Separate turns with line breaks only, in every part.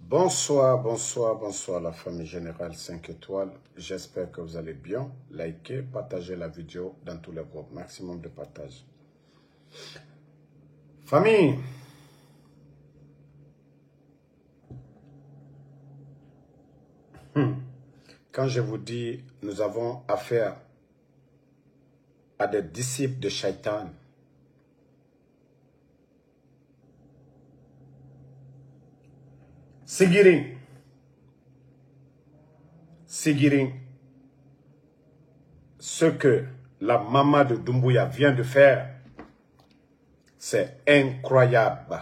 Bonsoir, bonsoir, bonsoir la famille Générale 5 étoiles. J'espère que vous allez bien. Likez, partagez la vidéo dans tous les groupes. Maximum de partage. Famille, quand je vous dis, nous avons affaire à des disciples de Shaitan. Sigiring, ce que la maman de Doumbouya vient de faire, c'est incroyable.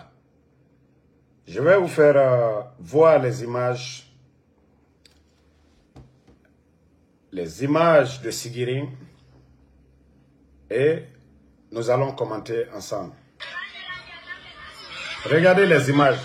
Je vais vous faire voir les images de Sigiring et nous allons commenter ensemble. Regardez les images.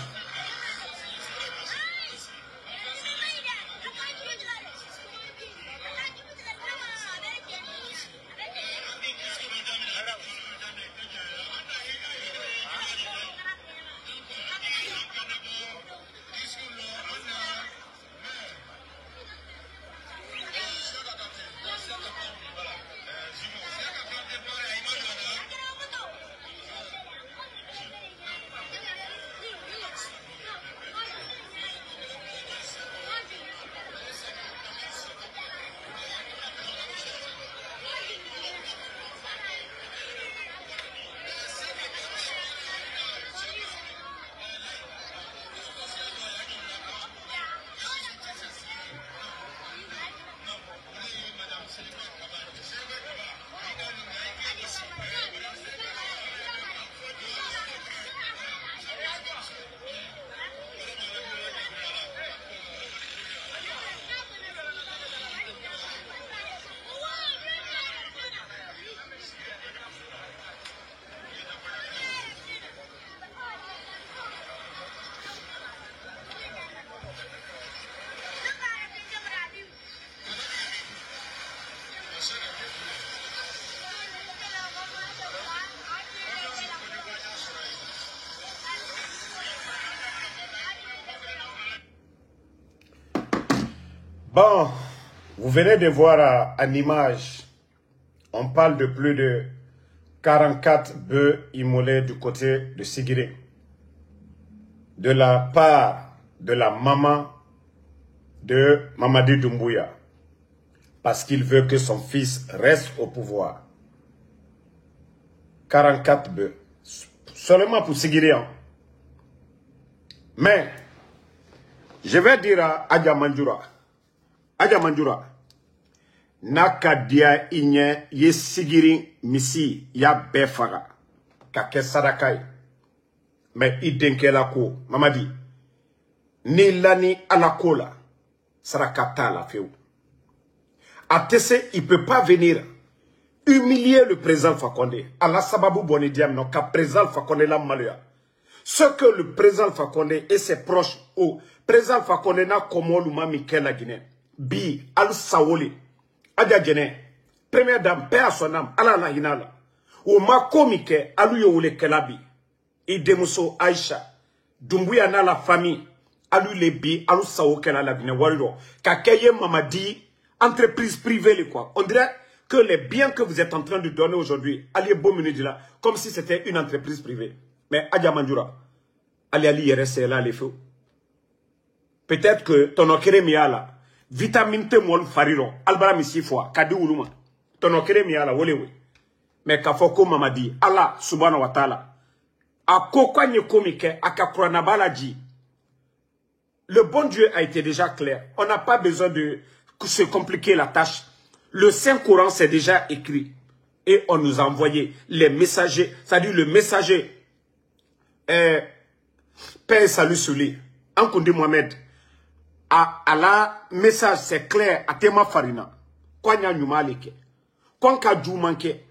Bon, vous venez de voir en image, on parle de plus de 44 bœufs immolés du côté de Sigiring, de la part de la maman de Mamadi Doumbouya, parce qu'il veut que son fils reste au pouvoir. 44 bœufs, seulement pour Sigiring. Mais, je vais dire à Adja Manjoura, naka dia inye ye Sigiring misi ya befaga kake sadakai mais idenke ko Mamadi ni lani alakola sarakata la feu atese il peut pas venir humilier le président Fakonde ala sababu boni diam non ka président Fakonde la malua ce que le président Fakonde et ses proches au président Fakonde na komo luma Mikela Guinée bi al sawoli Adja Jene première dame paix à son âme ala la hinala o ma komike alu yo wole kelabi et demuso Aïcha Doumbouya na la famille alu le bi alu sawo kela la Guinée wariro ka keye Mamadi entreprise privée le quoi on dirait que les biens que vous êtes en train de donner aujourd'hui allez beau minute là comme si c'était une entreprise privée mais Adja Manjoura allez ali yere là les feux peut-être que ton okere miala vitamine te mol fariro albara misifwa kadi uluma tonokere mi ala wolewe mais kafoko Mamadi Allah subhanahu wa ta'ala akokwa nye komike akakurana balaji. Le bon Dieu a été déjà clair, on n'a pas besoin de se compliquer la tâche. Le Saint-Coran c'est déjà écrit et on nous a envoyé les messagers, c'est-à-dire le messager paix et salut sur lui Ankundi Mohamed à la message c'est clair à Tema Farina. Kwa nya nyumaleke. Kwa nka jumanke.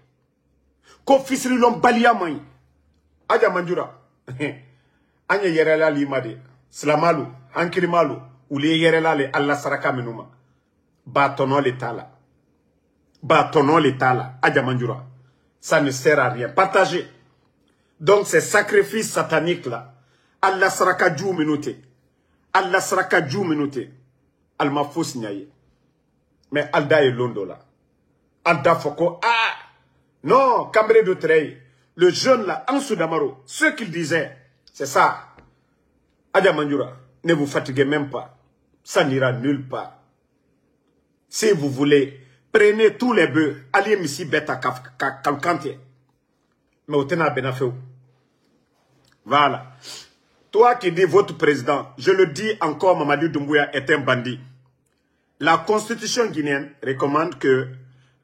Ko fisri lom balia mai. Adja Manjoura. Anya yerela limade. Slamalu, ankirimalu, uli yerela le Allah saraka menuma. Batonon l'état là. Batonon l'état là. Adja Manjoura. Ça ne sert à rien. Partagez. Donc ces sacrifices sataniques là. Allah saraka djou minute. Allah saraka ju minute. Alma fos nyaye. Mais Alda est londo là. Alda foko. Ah! Non, Cambré de Trey. Le jeune là, Ansou Damaro. Ce qu'il disait, c'est ça. Adja Manjura, ne vous fatiguez même pas. Ça n'ira nulle part. Si vous voulez, prenez tous les bœufs. Allez ici bête à Kalkanté. Mais au Tena Benafeu. Voilà. Toi qui dis votre président, je le dis encore, Mamadou Doumbouya est un bandit. La constitution guinéenne recommande que,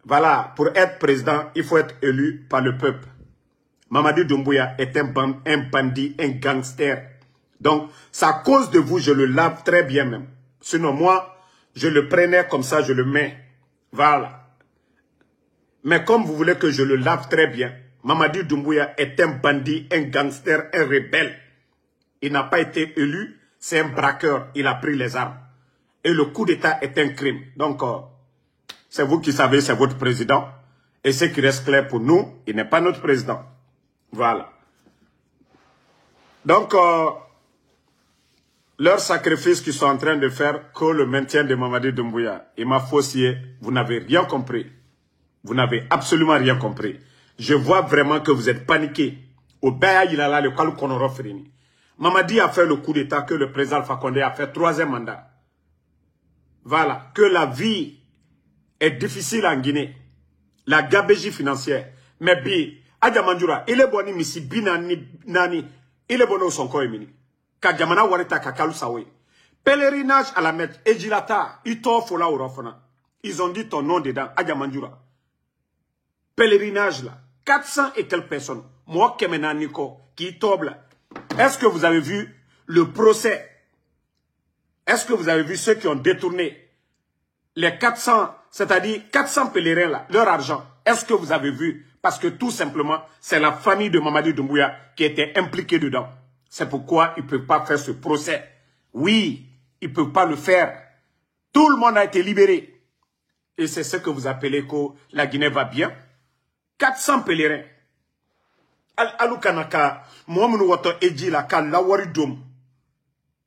voilà, pour être président, il faut être élu par le peuple. Mamadou Doumbouya est un bandit, un gangster. Donc, c'est à cause de vous, je le lave très bien même. Sinon, moi, je le prenais comme ça, je le mets. Voilà. Mais comme vous voulez que je le lave très bien, Mamadou Doumbouya est un bandit, un gangster, un rebelle. Il n'a pas été élu, c'est un braqueur, il a pris les armes. Et le coup d'État est un crime. Donc, c'est vous qui savez, c'est votre président. Et ce qui reste clair pour nous, il n'est pas notre président. Voilà. Donc, leurs sacrifices qu'ils sont en train de faire que le maintien de Mamadou Doumbouya et ma faussier, vous n'avez rien compris. Vous n'avez absolument rien compris. Je vois vraiment que vous êtes paniqués. Au Baya Yilala, le Kalou Konoro Frini. Mamadi a fait le coup d'État que le président Alpha Condé a fait 3e mandat. Voilà. Que la vie est difficile en Guinée. La gabégie financière. Mais bi, Adja Manjura, il est bon ici, binani, il est bon au son koemini. Kadjamana wareta kakalu sawe. Pèlerinage à la Mecque, Ejilata, Ito Fola Urofana. Ils ont dit ton nom dedans, Adja Manjura. Pèlerinage là, 400 et quelques personnes. Moi, Kemena Niko, qui toble. Est-ce que vous avez vu le procès? Est-ce que vous avez vu ceux qui ont détourné les 400, c'est-à-dire 400 pèlerins là, leur argent? Est-ce que vous avez vu? Parce que tout simplement, c'est la famille de Mamadou Doumbouya qui était impliquée dedans. C'est pourquoi ils ne peuvent pas faire ce procès. Oui, ils ne peuvent pas le faire. Tout le monde a été libéré. Et c'est ce que vous appelez que la Guinée va bien. 400 pèlerins. Alu kanaka, Mohamed Wato Eji la ka lawari dom.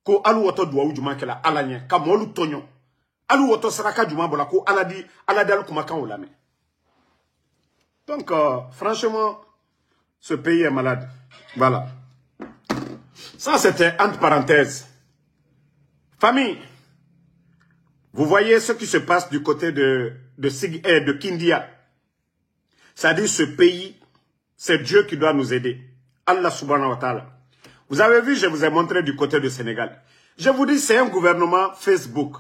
Ko alu Wato doua ou juma kela alanye, ka molu tonyon. Alu Wato saraka juma bola ko aladi alu kumakan ou lame. Donc, franchement, ce pays est malade. Voilà. Ça, c'était entre parenthèses. Famille, vous voyez ce qui se passe du côté de Kindia. C'est-à-dire ce pays, c'est Dieu qui doit nous aider. Allah subhanahu wa ta'ala. Vous avez vu, je vous ai montré du côté du Sénégal. Je vous dis, c'est un gouvernement Facebook.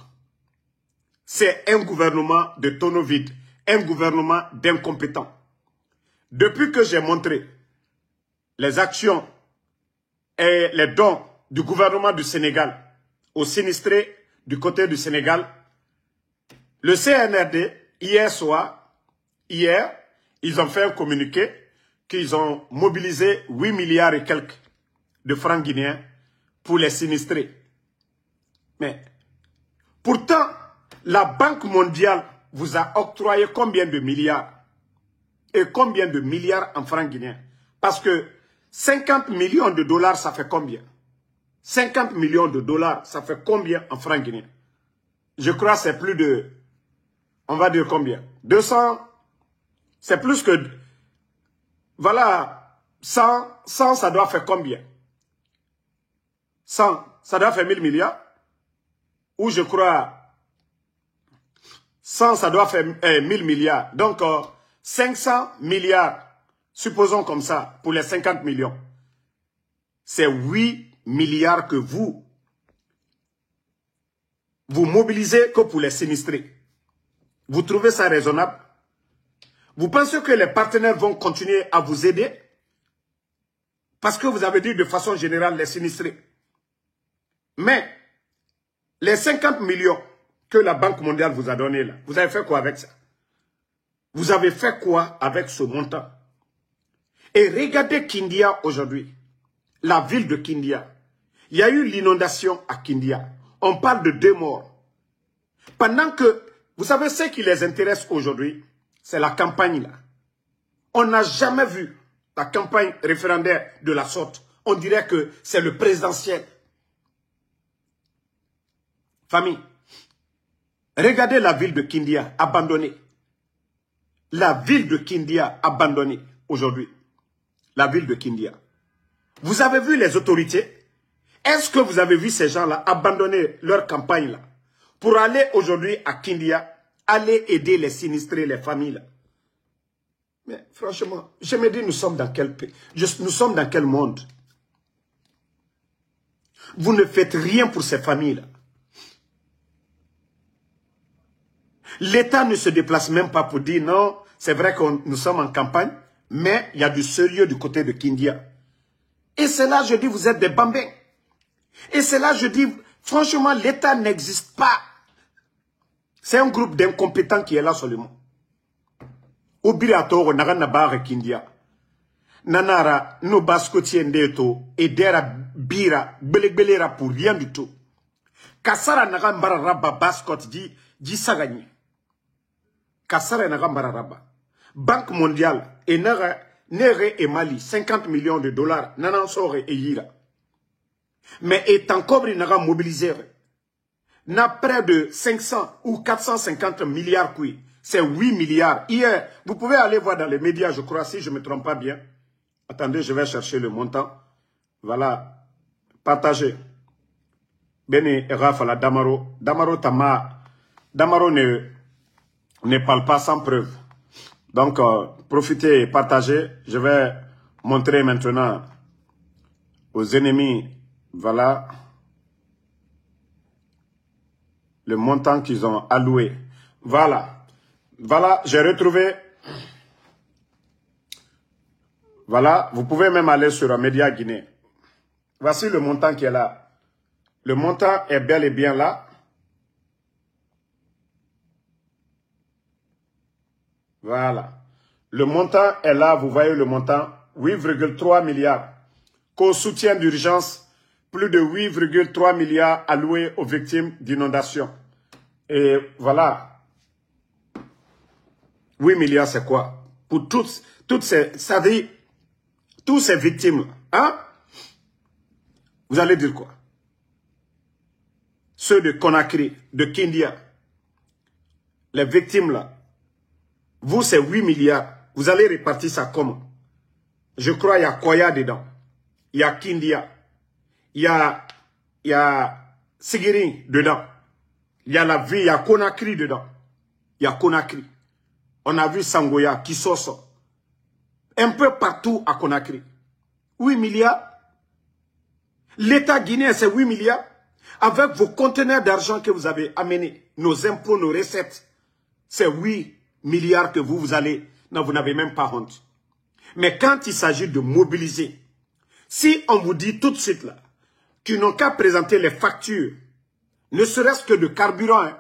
C'est un gouvernement de tonneau vide. Un gouvernement d'incompétents. Depuis que j'ai montré les actions et les dons du gouvernement du Sénégal aux sinistrés du côté du Sénégal, le CNRD, hier, ils ont fait un communiqué qu'ils ont mobilisé 8 milliards et quelques de francs guinéens pour les sinistrés. Mais pourtant, la Banque mondiale vous a octroyé combien de milliards? Et combien de milliards en francs guinéens? Parce que 50 millions de dollars, ça fait combien? 50 millions de dollars, ça fait combien en francs guinéens? Je crois que c'est plus de... On va dire combien? 200... C'est plus que... Voilà, 100, ça doit faire combien? 100, ça doit faire 1000 milliards. Ou je crois... 100, ça doit faire 1000 milliards. Donc, 500 milliards, supposons comme ça, pour les 50 millions. C'est 8 milliards que vous mobilisez que pour les sinistrés. Vous trouvez ça raisonnable? Vous pensez que les partenaires vont continuer à vous aider? Parce que vous avez dit de façon générale les sinistrés. Mais, les 50 millions que la Banque mondiale vous a donné là, vous avez fait quoi avec ça? Vous avez fait quoi avec ce montant? Et regardez Kindia aujourd'hui. La ville de Kindia. Il y a eu l'inondation à Kindia. On parle de 2 morts. Pendant que, vous savez ce qui les intéresse aujourd'hui, c'est la campagne là. On n'a jamais vu la campagne référendaire de la sorte. On dirait que c'est le présidentiel. Famille, regardez la ville de Kindia, abandonnée. La ville de Kindia, abandonnée aujourd'hui. La ville de Kindia. Vous avez vu les autorités? Est-ce que vous avez vu ces gens-là abandonner leur campagne là pour aller aujourd'hui à Kindia, aller aider les sinistrés, les familles là? Mais franchement, je me dis, nous sommes dans quel pays? Nous sommes dans quel monde? Vous ne faites rien pour ces familles-là. L'État ne se déplace même pas pour dire non, c'est vrai que nous sommes en campagne, mais il y a du sérieux du côté de Kindia. Et c'est là, je dis, vous êtes des bambins. Et c'est là, je dis, franchement, l'État n'existe pas. C'est un groupe d'incompétents qui est là seulement. Obirato, Naranabare Kindia. Nanara, no baskoti ndeto, edera bira, belera pour rien du tout. Kassara nagambara rabba baskot di sagani. Kassara nagambara rabba. Banque mondiale, et Nere et Mali, 50 millions de dollars, nanan sore et yira. Mais étant cobri naga mobilisé, n'a près de 500 ou 450 milliards qui, c'est 8 milliards. Hier, vous pouvez aller voir dans les médias, je crois, si je ne me trompe pas bien. Attendez, je vais chercher le montant. Voilà. Partagez. Bene Rafala Damaro. Damaro ne parle pas sans preuve. Donc, profitez et partagez. Je vais montrer maintenant aux ennemis, voilà, le montant qu'ils ont alloué. Voilà. Voilà, j'ai retrouvé. Voilà, vous pouvez même aller sur un média guinéen. Voici le montant qui est là. Le montant est bel et bien là. Voilà. Le montant est là, vous voyez le montant, 8,3 milliards. Qu'au soutien d'urgence, plus de 8,3 milliards alloués aux victimes d'inondations. Et voilà. 8 milliards, c'est quoi? Pour toutes ces, ça dit, tous ces victimes, hein? Vous allez dire quoi? Ceux de Conakry, de Kindia, les victimes là, vous c'est 8 milliards, vous allez répartir ça comment? Je crois il y a Koya dedans, il y a Kindia, il y a Sigiring dedans, il y a la ville, il y a Conakry dedans, il y a Conakry. On a vu Sangoya, Kisoso, un peu partout à Conakry. 8 milliards. L'État guinéen, c'est 8 milliards. Avec vos conteneurs d'argent que vous avez amenés, nos impôts, nos recettes, c'est 8 milliards que vous allez... Non, vous n'avez même pas honte. Mais quand il s'agit de mobiliser, si on vous dit tout de suite là, qu'ils n'ont qu'à présenter les factures, ne serait-ce que de carburant, hein,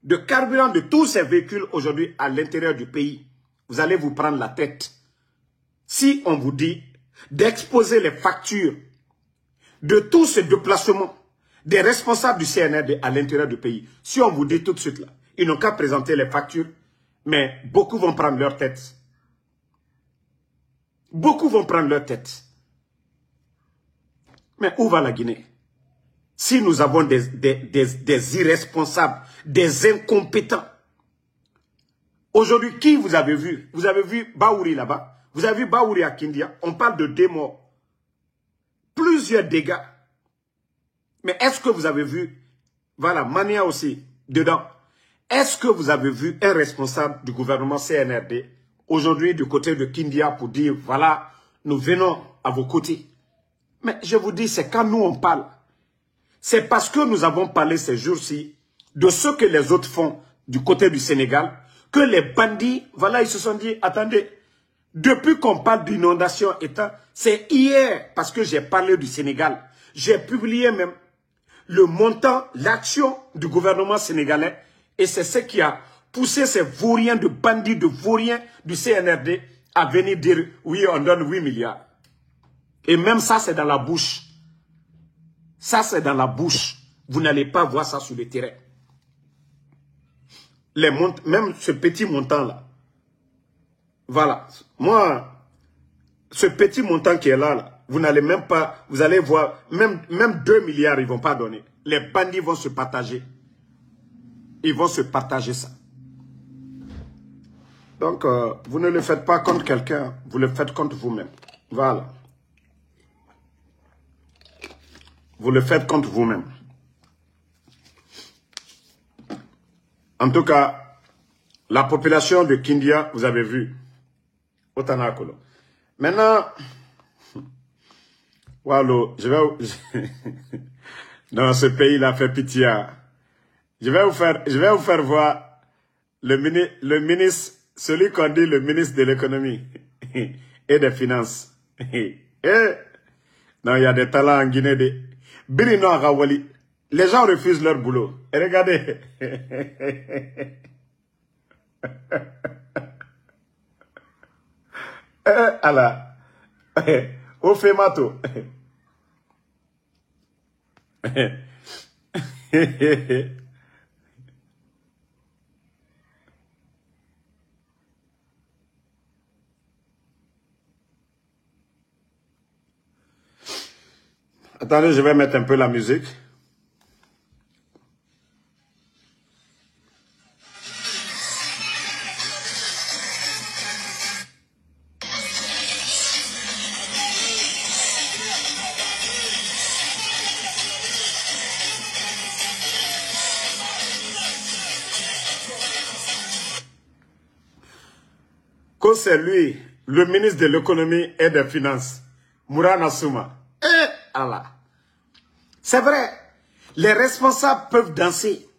de tous ces véhicules aujourd'hui à l'intérieur du pays, vous allez vous prendre la tête. Si on vous dit d'exposer les factures de tous ces déplacements des responsables du CNRD à l'intérieur du pays, si on vous dit tout de suite là, ils n'ont qu'à présenter les factures, mais beaucoup vont prendre leur tête. Beaucoup vont prendre leur tête. Mais où va la Guinée? Si nous avons des irresponsables, des incompétents. Aujourd'hui, qui vous avez vu? Vous avez vu Baouri là-bas? Vous avez vu Baouri à Kindia? On parle de 2 morts. Plusieurs dégâts. Mais est-ce que vous avez vu, voilà, Mania aussi, dedans. Est-ce que vous avez vu un responsable du gouvernement CNRD, aujourd'hui du côté de Kindia, pour dire, voilà, nous venons à vos côtés? Mais je vous dis, c'est quand nous on parle. C'est parce que nous avons parlé ces jours-ci de ce que les autres font du côté du Sénégal, que les bandits, voilà, ils se sont dit, attendez, depuis qu'on parle d'inondation, c'est hier, parce que j'ai parlé du Sénégal, j'ai publié même le montant, l'action du gouvernement sénégalais, et c'est ce qui a poussé ces vauriens de bandits, de vauriens du CNRD à venir dire, oui, on donne 8 milliards. Et même ça, c'est dans la bouche. Ça, c'est dans la bouche. Vous n'allez pas voir ça sur le terrain. Même ce petit montant-là. Voilà. Moi, ce petit montant qui est là, vous n'allez même pas, vous allez voir, même 2 milliards, ils ne vont pas donner. Les bandits vont se partager. ils vont se partager ça. Donc, vous ne le faites pas contre quelqu'un, vous le faites contre vous-même. Voilà. Vous le faites contre vous-même. En tout cas, la population de Kindia, vous avez vu, Otanakolo. Maintenant, Wallo, dans ce pays-là, fait pitié. Je vais vous faire voir le ministre, celui qu'on dit le ministre de l'économie et des finances. Non, il y a des talents en Guinée. Birino Agawali. Les gens refusent leur boulot. Et regardez. Allah. Au Femato. Attendez, je vais mettre un peu la musique. Que c'est lui, le ministre de l'économie et des finances, Mourana Souma. Allah. C'est vrai, les responsables peuvent danser,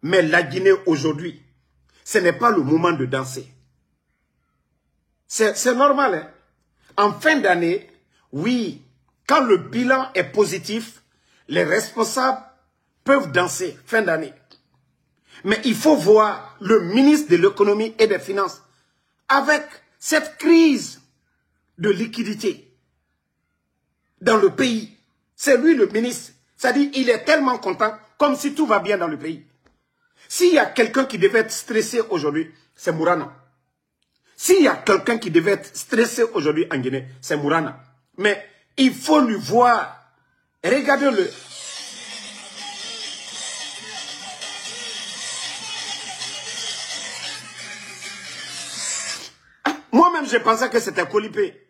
mais la Guinée aujourd'hui, ce n'est pas le moment de danser. C'est normal. Hein? En fin d'année, oui, quand le bilan est positif, les responsables peuvent danser fin d'année. Mais il faut voir le ministre de l'économie et des finances avec cette crise de liquidité dans le pays. C'est lui le ministre. C'est-à-dire il est tellement content comme si tout va bien dans le pays. S'il y a quelqu'un qui devait être stressé aujourd'hui, c'est Mourana. S'il y a quelqu'un qui devait être stressé aujourd'hui en Guinée, c'est Mourana. Mais il faut lui voir. Regardez-le. Moi-même, je pensais que c'était Kolipé.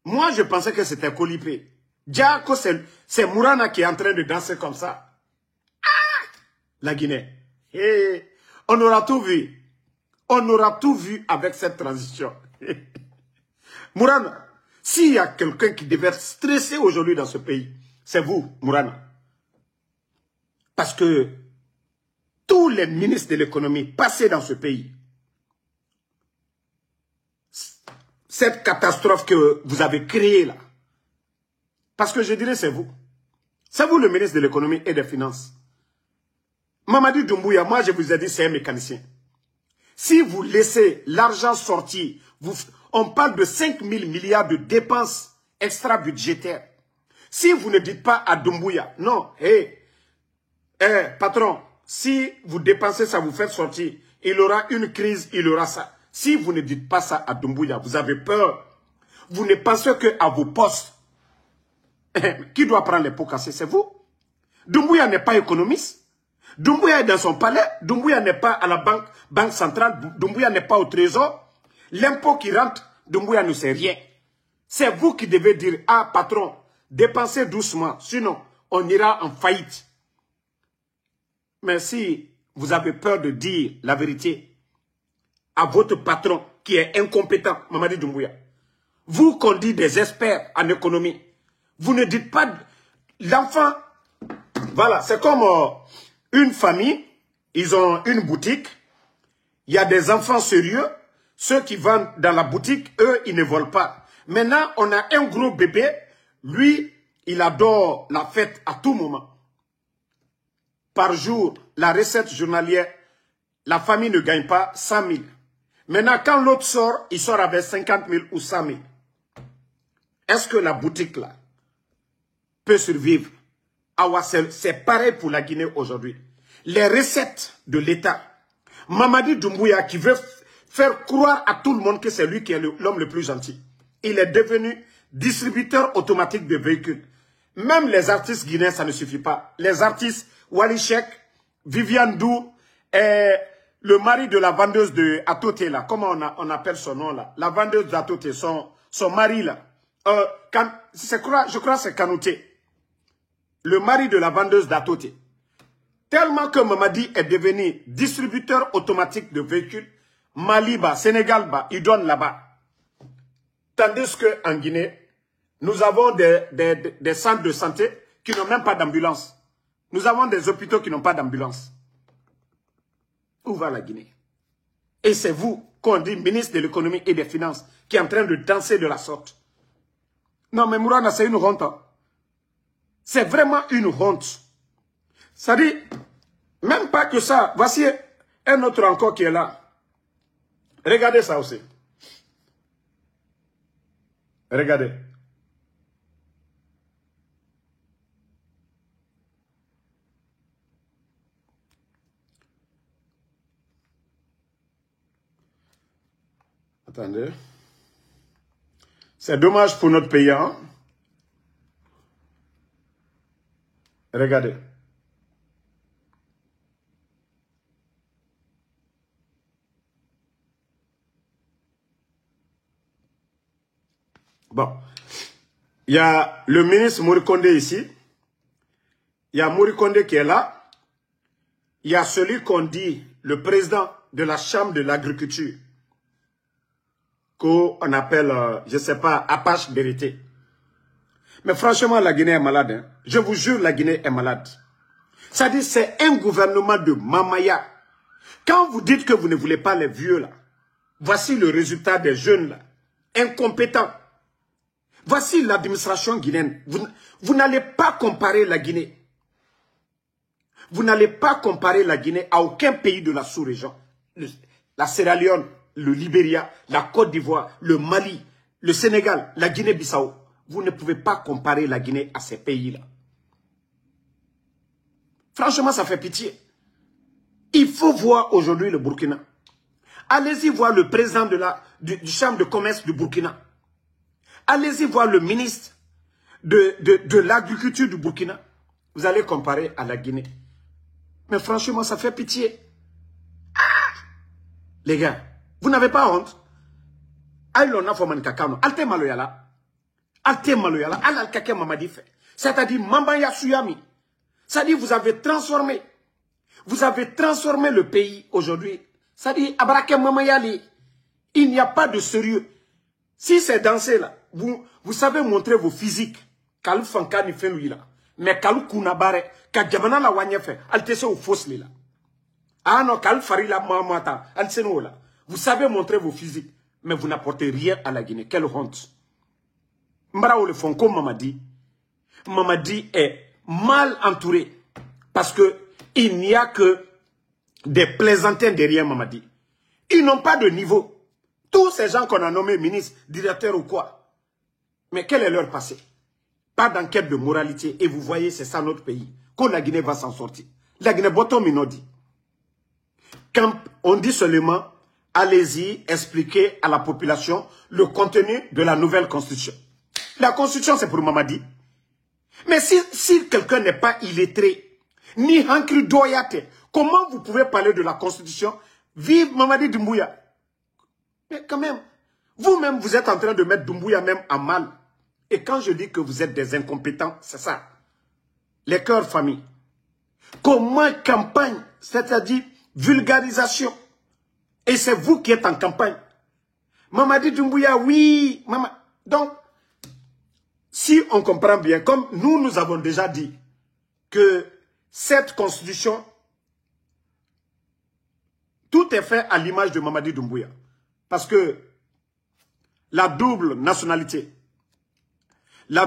Moi, je pensais que c'était Kolipé. Diako, c'est Mourana qui est en train de danser comme ça. Ah! La Guinée. Hey, on aura tout vu. On aura tout vu avec cette transition. Mourana, s'il y a quelqu'un qui devait être stressé aujourd'hui dans ce pays, c'est vous, Mourana. Parce que tous les ministres de l'économie passés dans ce pays, cette catastrophe que vous avez créée là, parce que je dirais c'est vous. C'est vous le ministre de l'économie et des finances. Mamadi Doumbouya, moi je vous ai dit c'est un mécanicien. Si vous laissez l'argent sortir, on parle de 5 000 milliards de dépenses extra-budgétaires. Si vous ne dites pas à Doumbouya, non, patron, si vous dépensez ça, vous faites sortir, il aura une crise, il aura ça. Si vous ne dites pas ça à Doumbouya, vous avez peur. Vous ne pensez qu'à vos postes. Qui doit prendre les pots cassés? C'est vous. Doumbouya n'est pas économiste. Doumbouya est dans son palais. Doumbouya n'est pas à la banque centrale. Doumbouya n'est pas au trésor. L'impôt qui rentre, Doumbouya ne sait rien. C'est vous qui devez dire, ah patron, dépensez doucement. Sinon, on ira en faillite. Mais si vous avez peur de dire la vérité à votre patron qui est incompétent, Mamadi Doumbouya, vous qu'on dit des experts en économie, vous ne dites pas l'enfant. Voilà, c'est comme une famille, ils ont une boutique, il y a des enfants sérieux, ceux qui vendent dans la boutique, eux, ils ne volent pas. Maintenant, on a un gros bébé, lui, il adore la fête à tout moment. Par jour, la recette journalière, la famille ne gagne pas 100 000. Maintenant, quand l'autre sort, il sort avec 50 000 ou 100 000. Est-ce que la boutique là peut survivre? C'est pareil pour la Guinée aujourd'hui. Les recettes de l'État, Mamadi Doumbouya qui veut faire croire à tout le monde que c'est lui qui est l'homme le plus gentil. Il est devenu distributeur automatique de véhicules. Même les artistes guinéens, ça ne suffit pas. Les artistes, Wally Sheikh, Viviane Dou est le mari de la vendeuse de Atote là. Comment on appelle son nom là? La vendeuse d'Atote, son mari là. Je crois que c'est Kanouté. Le mari de la vendeuse d'Atote. Tellement que Mamadi est devenu distributeur automatique de véhicules, Mali, Sénégal, il donne là-bas. Tandis qu'en Guinée, nous avons des centres de santé qui n'ont même pas d'ambulance. Nous avons des hôpitaux qui n'ont pas d'ambulance. Où va la Guinée? Et c'est vous, qu'on dit ministre de l'économie et des finances, qui est en train de danser de la sorte. Non, mais Mourana, c'est une honte. Hein. C'est vraiment une honte. Ça dit, même pas que ça. Voici un autre encore qui est là. Regardez ça aussi. Regardez. Attendez. C'est dommage pour notre pays. Hein? Regardez. Bon. Il y a le ministre Mourikonde ici. Il y a Mourikonde qui est là. Il y a celui qu'on dit le président de la Chambre de l'agriculture. Qu'on appelle, je ne sais pas, Apache Vérité. Mais franchement, la Guinée est malade. Hein. Je vous jure, la Guinée est malade. Ça dit, c'est un gouvernement de Mamaya. Quand vous dites que vous ne voulez pas les vieux là, voici le résultat des jeunes là, incompétents. Voici l'administration guinéenne. Vous n'allez pas comparer la Guinée. Vous n'allez pas comparer la Guinée à aucun pays de la sous-région. La Sierra Leone, le Libéria, la Côte d'Ivoire, le Mali, le Sénégal, la Guinée-Bissau. Vous ne pouvez pas comparer la Guinée à ces pays-là. Franchement, ça fait pitié. Il faut voir aujourd'hui le Burkina. Allez-y voir le président du chambre de commerce du Burkina. Allez-y voir le ministre de l'agriculture du Burkina. Vous allez comparer à la Guinée. Mais franchement, ça fait pitié. Ah! Les gars, vous n'avez pas honte? C'est-à-dire, Mambaya Suyami. C'est-à-dire, vous avez transformé le pays aujourd'hui. C'est-à-dire, Abrake Mamayali, il n'y a pas de sérieux. Si c'est dansé là, vous savez montrer vos physiques. Kalou Fankani fait lui là. Mais Kalou Kounabare, Kadjabana la wanya fait, altesse au fausse là. Ah non, Kalou Farila Mamata, altesse là. Vous savez montrer vos physiques, mais vous n'apportez rien à la Guinée. Quelle honte. Mbarao le Fonko Mamadi. Mamadi est mal entouré. Parce que il n'y a que des plaisantins derrière Mamadi. Ils n'ont pas de niveau. Tous ces gens qu'on a nommés ministres, directeurs ou quoi. Mais quel est leur passé? Pas d'enquête de moralité. Et vous voyez, c'est ça notre pays. Quand la Guinée va s'en sortir. La Guinée, bottom inodi. Quand on dit seulement, allez-y expliquer à la population le contenu de la nouvelle constitution. La constitution, c'est pour Mamadi. Mais si quelqu'un n'est pas illettré, ni Hankri Doyate, comment vous pouvez parler de la constitution? Vive Mamadi Doumbouya. Mais quand même, vous-même, vous êtes en train de mettre Doumbouya même en mal. Et quand je dis que vous êtes des incompétents, c'est ça. Les cœurs famille. Comment campagne, c'est-à-dire vulgarisation. Et c'est vous qui êtes en campagne. Mamadi Doumbouya, oui. Donc, si on comprend bien, comme nous avons déjà dit, que cette constitution, tout est fait à l'image de Mamadi Doumbouya. Parce que la double nationalité est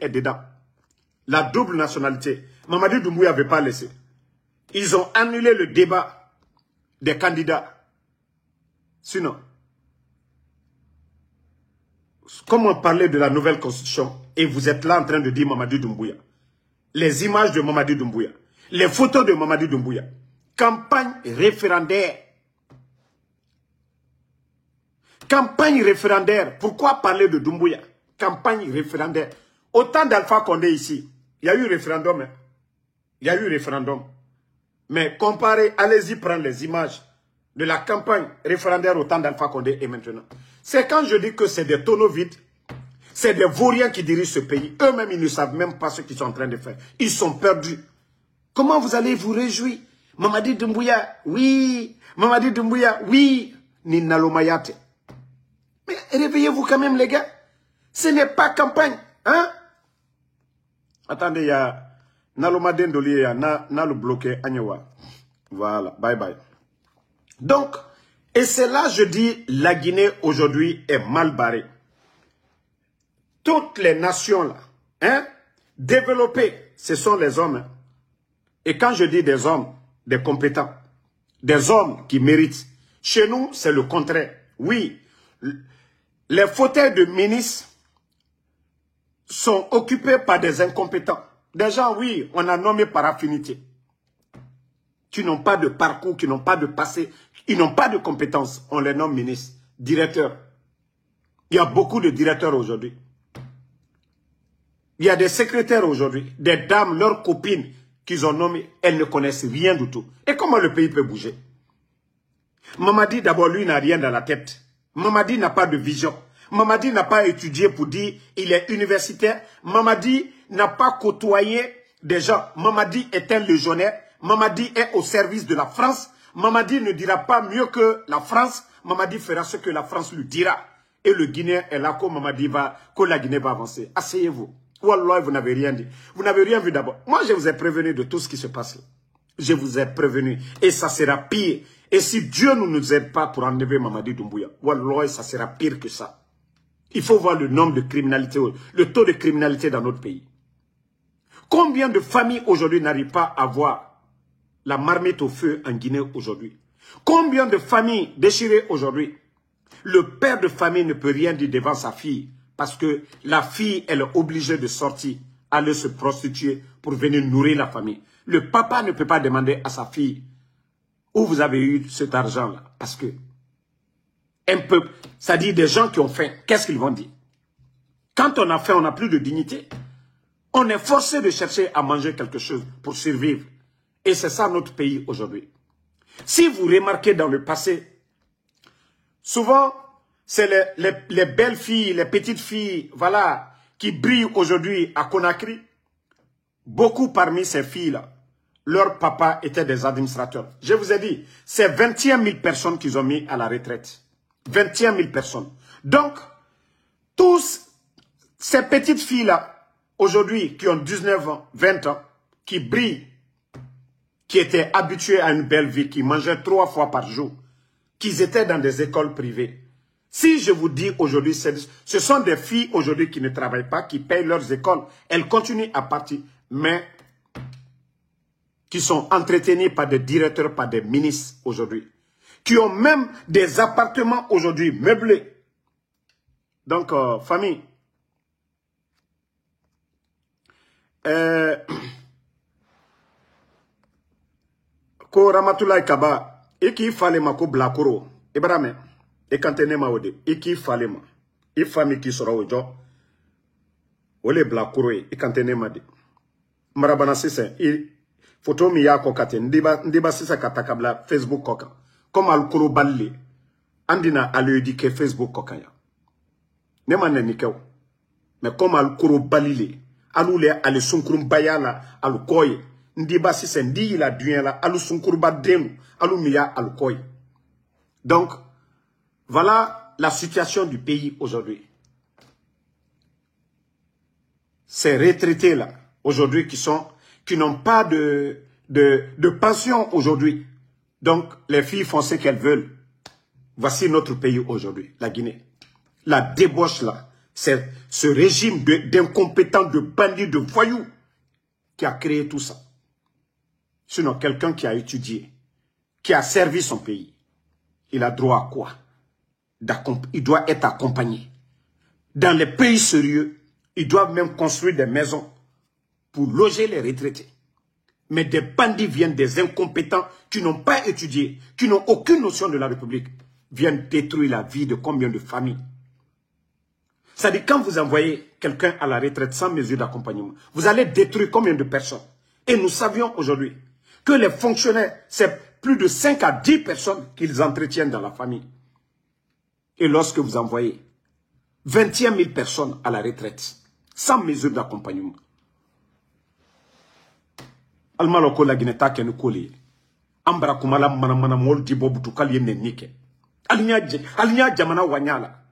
dedans. La double nationalité. Mamadi Doumbouya n'avait pas laissé. Ils ont annulé le débat des candidats. Sinon, comment parler de la nouvelle constitution et vous êtes là en train de dire Mamadi Doumbouya? Les images de Mamadi Doumbouya, les photos de Mamadi Doumbouya, campagne référendaire. Campagne référendaire. Pourquoi parler de Doumbouya? Campagne référendaire. Autant d'Alpha Condé ici, il y a eu référendum. Hein? Il y a eu référendum. Mais comparez, allez-y prendre les images de la campagne référendaire au temps d'Alpha Condé et maintenant. C'est quand je dis que c'est des tonneaux vides, c'est des vauriens qui dirigent ce pays. Eux-mêmes, ils ne savent même pas ce qu'ils sont en train de faire. Ils sont perdus. Comment vous allez vous réjouir? Mamadi Doumbouya, oui. Mamadi Doumbouya, oui. Ninalo Mayate. Mais réveillez-vous quand même, les gars. Ce n'est pas campagne. Hein? Attendez, il y a Nalomaden Doli, Nalo bloqué Agnewa. Voilà, bye bye. Donc, et c'est là, je dis, la Guinée aujourd'hui est mal barrée. Toutes les nations là, hein, développées, ce sont les hommes. Hein. Et quand je dis des hommes, des compétents, des hommes qui méritent, chez nous, c'est le contraire. Oui, les fauteuils de ministres sont occupés par des incompétents. Des gens, oui, on a nommé par affinité, qui n'ont pas de parcours, qui n'ont pas de passé, ils n'ont pas de compétences. On les nomme ministres, directeurs. Il y a beaucoup de directeurs aujourd'hui. Il y a des secrétaires aujourd'hui, des dames, leurs copines qu'ils ont nommées, elles ne connaissent rien du tout. Et comment le pays peut bouger? Mamadi, d'abord, lui, n'a rien dans la tête. Mamadi n'a pas de vision. Mamadi n'a pas étudié pour dire il est universitaire. Mamadi n'a pas côtoyé des gens. Mamadi est un légionnaire. Mamadi est au service de la France. Mamadi ne dira pas mieux que la France. Mamadi fera ce que la France lui dira. Et le Guinéen est là que la Guinée va avancer. Asseyez-vous. Wallah, vous n'avez rien dit. Vous n'avez rien vu d'abord. Moi, je vous ai prévenu de tout ce qui se passe là. Je vous ai prévenu. Et ça sera pire. Et si Dieu ne nous aide pas pour enlever Mamadi Doumbouya, Wallah, ça sera pire que ça. Il faut voir le nombre de criminalité, le taux de criminalité dans notre pays. Combien de familles aujourd'hui n'arrivent pas à voir la marmite au feu en Guinée aujourd'hui? Combien de familles déchirées aujourd'hui? Le père de famille ne peut rien dire devant sa fille parce que la fille, elle est obligée de sortir, aller se prostituer pour venir nourrir la famille. Le papa ne peut pas demander à sa fille où vous avez eu cet argent-là parce que un peuple, ça dit des gens qui ont faim, qu'est-ce qu'ils vont dire? Quand on a faim, on n'a plus de dignité. On est forcé de chercher à manger quelque chose pour survivre. Et c'est ça notre pays aujourd'hui. Si vous remarquez dans le passé, souvent, c'est les belles filles, les petites filles, voilà, qui brillent aujourd'hui à Conakry. Beaucoup parmi ces filles-là, leurs papas étaient des administrateurs. Je vous ai dit, c'est 21 000 personnes qu'ils ont mis à la retraite. 21 000 personnes. Donc, tous ces petites filles-là, aujourd'hui, qui ont 19 ans, 20 ans, qui brillent, qui étaient habituées à une belle vie, qui mangeaient 3 fois par jour, qui étaient dans des écoles privées. Si je vous dis aujourd'hui, ce sont des filles aujourd'hui qui ne travaillent pas, qui payent leurs écoles. Elles continuent à partir, mais qui sont entretenues par des directeurs, par des ministres aujourd'hui. Qui ont même des appartements aujourd'hui meublés. Donc, famille. Ko Ramatoulaye Kaba, et qui fallait ma ko blakoro, Ibrahim, et quand on est maudé, et qui fallait ma, et famille qui sera au job, ou les blakoro, et quand on est maudé. Marabana c'est il photo mi ya kokate, ndiba sisa katakabla Facebook koka. Comme al kuro balli, andina al éduquer Facebook kokaya. Nema nenikew. Mais comme al kuro balli, alule ale sunkurum bayala al koye. Ndiba sisa ndi la duyen la alu sunkurba denu, alu miya al koye. Donc, voilà la situation du pays aujourd'hui. Ces retraités là, aujourd'hui qui n'ont pas de pension aujourd'hui. Donc, les filles font ce qu'elles veulent. Voici notre pays aujourd'hui, la Guinée. La débauche là, c'est ce régime d'incompétents, de bandits, de voyous qui a créé tout ça. Sinon, quelqu'un qui a étudié, qui a servi son pays, il a droit à quoi? Il doit être accompagné. Dans les pays sérieux, ils doivent même construire des maisons pour loger les retraités. Mais des bandits viennent, des incompétents qui n'ont pas étudié, qui n'ont aucune notion de la République, viennent détruire la vie de combien de familles. C'est-à-dire quand vous envoyez quelqu'un à la retraite sans mesure d'accompagnement, vous allez détruire combien de personnes? Et nous savions aujourd'hui que les fonctionnaires, c'est plus de 5 à 10 personnes qu'ils entretiennent dans la famille. Et lorsque vous envoyez 21 000 personnes à la retraite, sans mesure d'accompagnement, Almaloko la Guineta ke nukoli, Ambra kumala manamana mol dibo butukal yene nike. Alinya jamana wanyala.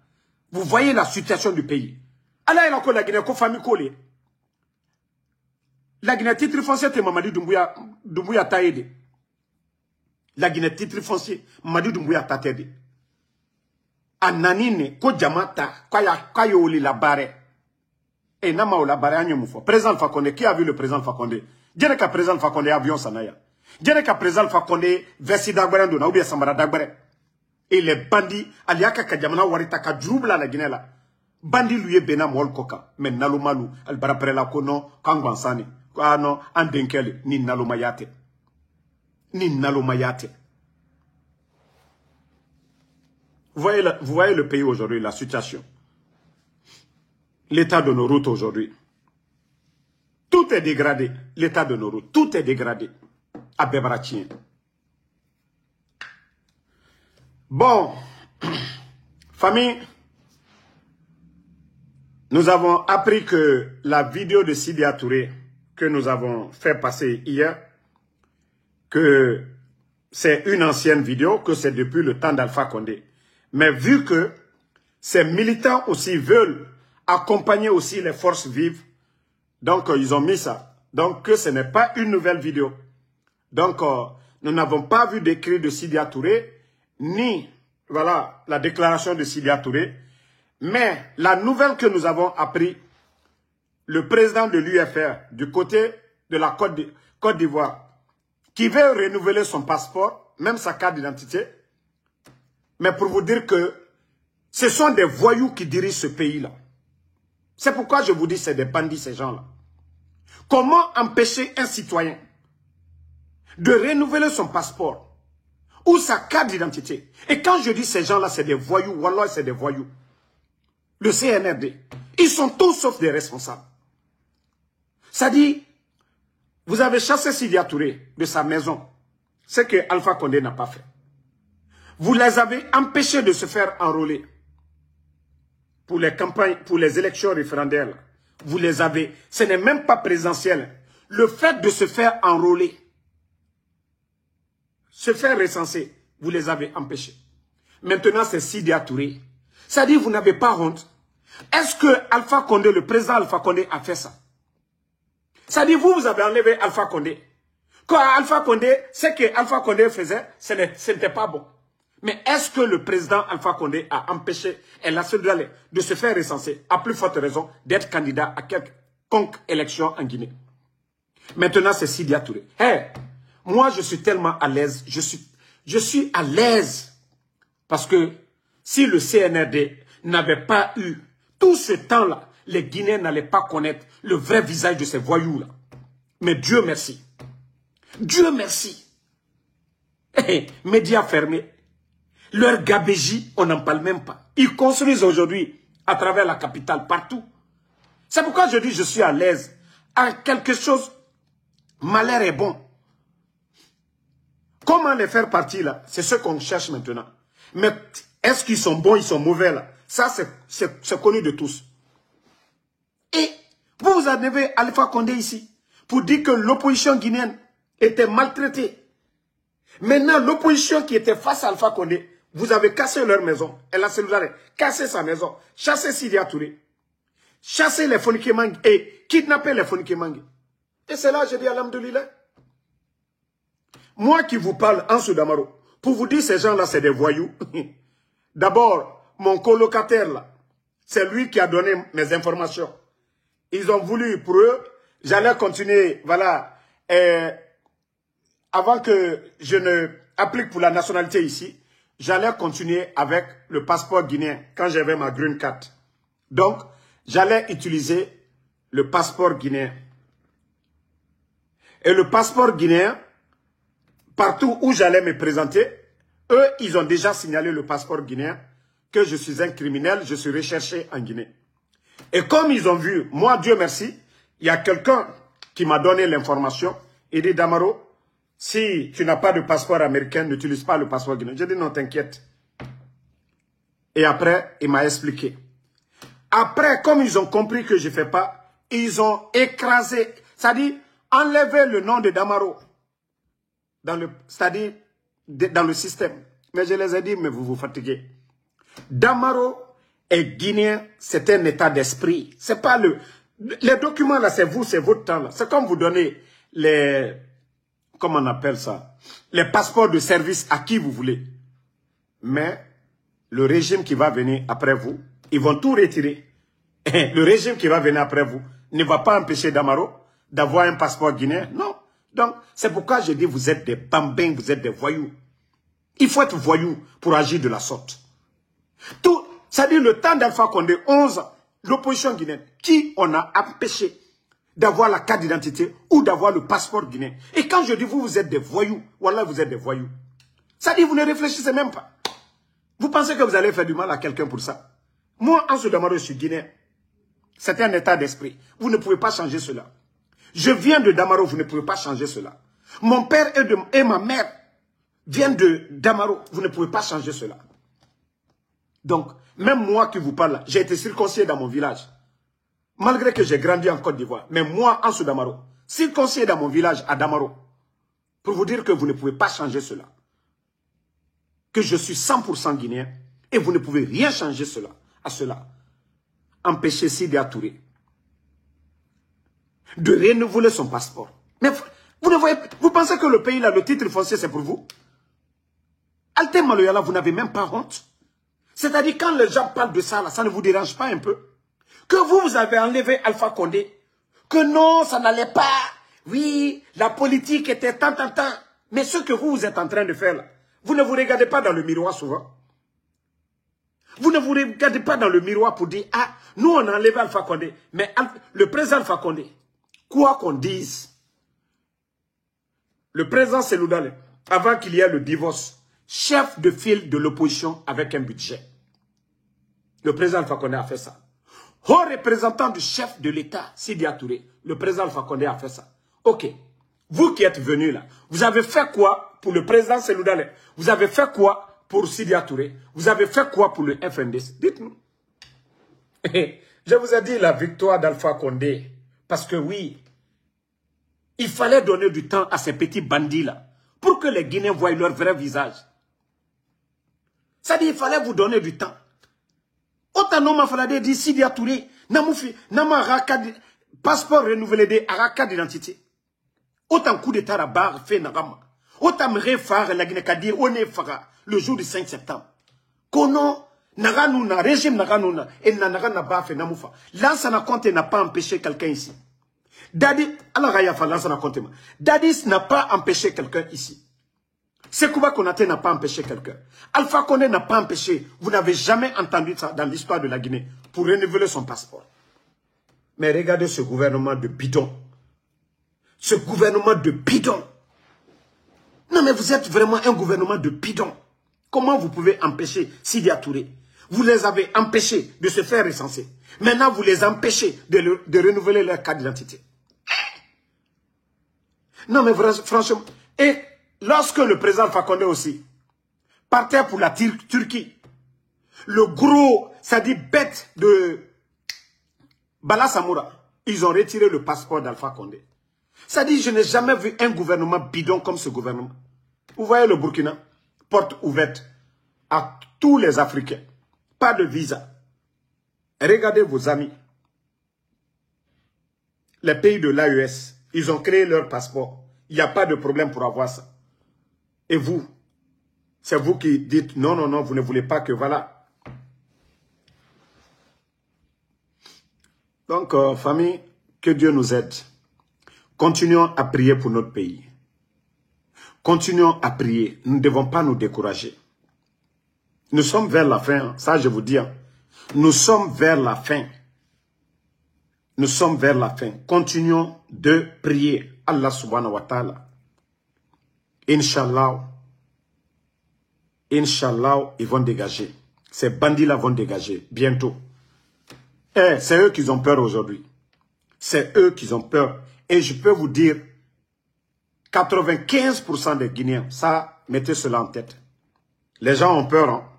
Vous voyez la situation du pays. Allah la ko la Guinée ko famille koli. La Guinée titre foncier te Mamadi Doumbouya taede. La Guinée titre foncier Mamadi Doumbouya tatede. Ananine ko jamata kwa oli la bare. Et nama o la bare anyomufo. Président Fakonde, qui a vu le président Fakonde? Djene ka président Fakonde avion sanaya. Djene ka président Fakonde versi dagbere ndona ou bien sambara dagbere. Et les bandits, aliaka kajamana warita ka jurubla la Guinée la. Bandit lui est bena mol koka. Mais nalomalu, albarapre la kono, kangwansani. Ah non, andenkele, ni nalomayate. Ni nalomayate. Vous voyez le pays aujourd'hui, la situation. L'état de nos routes aujourd'hui. Tout est dégradé. L'état de nos routes, tout est dégradé. À Bebaratien. Bon, famille, nous avons appris que la vidéo de Sidya Touré que nous avons fait passer hier, que c'est une ancienne vidéo, que c'est depuis le temps d'Alpha Condé. Mais vu que ces militants aussi veulent accompagner aussi les forces vives, donc ils ont mis ça. Donc que ce n'est pas une nouvelle vidéo. Donc nous n'avons pas vu d'écrit de Sidya Touré, ni voilà la déclaration de Sidya Touré. Mais la nouvelle que nous avons appris, le président de l'UFR du côté de la Côte d'Ivoire, qui veut renouveler son passeport, même sa carte d'identité, mais pour vous dire que ce sont des voyous qui dirigent ce pays-là. C'est pourquoi je vous dis c'est des bandits ces gens-là. Comment empêcher un citoyen de renouveler son passeport ou sa carte d'identité? Et quand je dis ces gens-là, c'est des voyous, wallah, c'est des voyous. Le CNRD, ils sont tous sauf des responsables. Ça dit, vous avez chassé Sidya Touré de sa maison, ce que Alpha Condé n'a pas fait. Vous les avez empêchés de se faire enrôler pour les campagnes, pour les élections référendaires. Vous les avez, ce n'est même pas présidentiel. Le fait de se faire enrôler, se faire recenser, vous les avez empêchés. Maintenant, c'est Sidya Touré. Ça dit, vous n'avez pas honte. Est-ce que Alpha Condé, le président Alpha Condé, a fait ça? Ça dit, vous avez enlevé Alpha Condé. Quand Alpha Condé, ce que Alpha Condé faisait, ce n'était pas bon. Mais est-ce que le président Alpha Condé a empêché El Assedouale de se faire recenser, à plus forte raison, d'être candidat à quelconque élection en Guinée? Maintenant, c'est Sidya Touré. Hey, moi, je suis tellement à l'aise. Je suis à l'aise. Parce que si le CNRD n'avait pas eu tout ce temps-là, les Guinéens n'allaient pas connaître le vrai visage de ces voyous-là. Mais Dieu merci. Dieu merci. Hey, médias fermés. Leur gabégie, on n'en parle même pas. Ils construisent aujourd'hui à travers la capitale, partout. C'est pourquoi je dis je suis à l'aise. À quelque chose, malheur est bon. Comment les faire partir là? C'est ce qu'on cherche maintenant. Mais est-ce qu'ils sont bons, ils sont mauvais là? Ça, c'est connu de tous. Et vous avez Alpha Condé ici pour dire que l'opposition guinéenne était maltraitée. Maintenant, l'opposition qui était face à Alpha Condé, vous avez cassé leur maison. Elle a cassé sa maison, chassé Sidya Touré, chassé les Fonike Mangue et kidnappé les Fonike Mangue. Et c'est là que je dis alhamdoulilah. Moi qui vous parle en Soudamaro, pour vous dire ces gens-là, c'est des voyous. D'abord, mon colocataire là, c'est lui qui a donné mes informations. Ils ont voulu pour eux, j'allais continuer, voilà, avant que je ne applique pour la nationalité ici, j'allais continuer avec le passeport guinéen quand j'avais ma green card. Donc, j'allais utiliser le passeport guinéen. Et le passeport guinéen, partout où j'allais me présenter, eux, ils ont déjà signalé le passeport guinéen que je suis un criminel, je suis recherché en Guinée. Et comme ils ont vu, moi, Dieu merci, il y a quelqu'un qui m'a donné l'information. Il dit, Damaro, si tu n'as pas de passeport américain, n'utilise pas le passeport guinéen. J'ai dit, non, t'inquiète. Et après, il m'a expliqué. Après, comme ils ont compris que je ne fais pas, ils ont écrasé, c'est-à-dire enlevé le nom de Damaro, c'est-à-dire dans le système. Mais je les ai dit, mais vous vous fatiguez. Damaro est guinéen, c'est un état d'esprit. C'est pas les documents là, c'est vous, c'est votre temps là. C'est comme vous donnez les, comment on appelle ça, les passeports de service à qui vous voulez. Mais le régime qui va venir après vous, ils vont tout retirer. Et le régime qui va venir après vous ne va pas empêcher Damaro d'avoir un passeport guinéen. Non. Donc, c'est pourquoi je dis, vous êtes des bambins, vous êtes des voyous. Il faut être voyou pour agir de la sorte. Tout, c'est-à-dire le temps d'Alpha Condé, 11 ans, l'opposition guinéenne, qui on a empêché d'avoir la carte d'identité ou d'avoir le passeport guinéen. Et quand je dis vous êtes des voyous, voilà, vous êtes des voyous. C'est-à-dire vous ne réfléchissez même pas. Vous pensez que vous allez faire du mal à quelqu'un pour ça? Moi, Ansou Damaro, je suis guinéen. C'est un état d'esprit. Vous ne pouvez pas changer cela. Je viens de Damaro, vous ne pouvez pas changer cela. Mon père et ma mère viennent de Damaro, vous ne pouvez pas changer cela. Donc, même moi qui vous parle, j'ai été circoncis dans mon village. Malgré que j'ai grandi en Côte d'Ivoire. Mais moi, Ansou Damaro, circoncis dans mon village à Damaro. Pour vous dire que vous ne pouvez pas changer cela. Que je suis 100% guinéen. Et vous ne pouvez rien changer à cela. Empêcher Sidi Touré de renouveler son passeport. Mais vous pensez que le pays là, le titre foncier, c'est pour vous? Alté Maloyala, vous n'avez même pas honte. C'est-à-dire quand les gens parlent de ça, là, ça ne vous dérange pas un peu? Que vous avez enlevé Alpha Condé. Que non, ça n'allait pas. Oui, la politique était tant. Mais ce que vous êtes en train de faire là, vous ne vous regardez pas dans le miroir souvent. Vous ne vous regardez pas dans le miroir pour dire, ah, nous on a enlevé Alpha Condé. Mais le président Alpha Condé, quoi qu'on dise, le président Seloudale, avant qu'il y ait le divorce, chef de file de l'opposition avec un budget. Le président Alpha Condé a fait ça. Haut représentant du chef de l'État, Sidi Touré, le président Alpha Condé a fait ça. Ok. Vous qui êtes venus là, vous avez fait quoi pour le président Seloudale? Vous avez fait quoi pour Sidi Touré? Vous avez fait quoi pour le FNDC? Dites-nous. Je vous ai dit la victoire d'Alpha Condé. Parce que oui, il fallait donner du temps à ces petits bandits-là pour que les Guinéens voient leur vrai visage. Ça dit, il fallait vous donner du temps. Autant non, il dit Sidi Touré, nama passeport renouvelé de araka d'identité. Autant coup d'état à barre fait nagama. Autant me réfare la Guinée Kadi, on est fara le jour du 5 septembre. Kono, naganuna, régime naganuna, et nagana ba fait namoufa. Lansana Conté n'a pas empêché quelqu'un ici. Dadis, alors Rayafa, Lansana Conté. Dadis n'a pas empêché quelqu'un ici. Sekouba Konaté n'a pas empêché quelqu'un. Alpha Condé n'a pas empêché. Vous n'avez jamais entendu ça dans l'histoire de la Guinée pour renouveler son passeport. Mais regardez ce gouvernement de bidon. Ce gouvernement de bidon. Non mais vous êtes vraiment un gouvernement de bidon. Comment vous pouvez empêcher Sidi Touré? Vous les avez empêchés de se faire recenser. Maintenant vous les empêchez de renouveler leur carte d'identité. Non mais franchement. Et lorsque le président Fakonde aussi partait pour la Turquie, le gros, ça dit bête de Bala Samoura, ils ont retiré le passeport d'Alpha Condé. Ça dit, je n'ai jamais vu un gouvernement bidon comme ce gouvernement. Vous voyez le Burkina, porte ouverte à tous les Africains. Pas de visa. Regardez vos amis. Les pays de l'AES, ils ont créé leur passeport. Il n'y a pas de problème pour avoir ça. Et vous, c'est vous qui dites non, non, non, vous ne voulez pas que voilà. Donc, famille, que Dieu nous aide. Continuons à prier pour notre pays. Continuons à prier. Nous ne devons pas nous décourager. Nous sommes vers la fin. Ça, je vous dis. Nous sommes vers la fin. Nous sommes vers la fin. Continuons de prier. Allah subhanahu wa ta'ala. Inch'Allah. Inch'Allah, ils vont dégager. Ces bandits-là vont dégager. Bientôt. C'est eux qui ont peur aujourd'hui. C'est eux qui ont peur. Et je peux vous dire, 95% des Guinéens, ça, mettez cela en tête. Les gens ont peur, hein.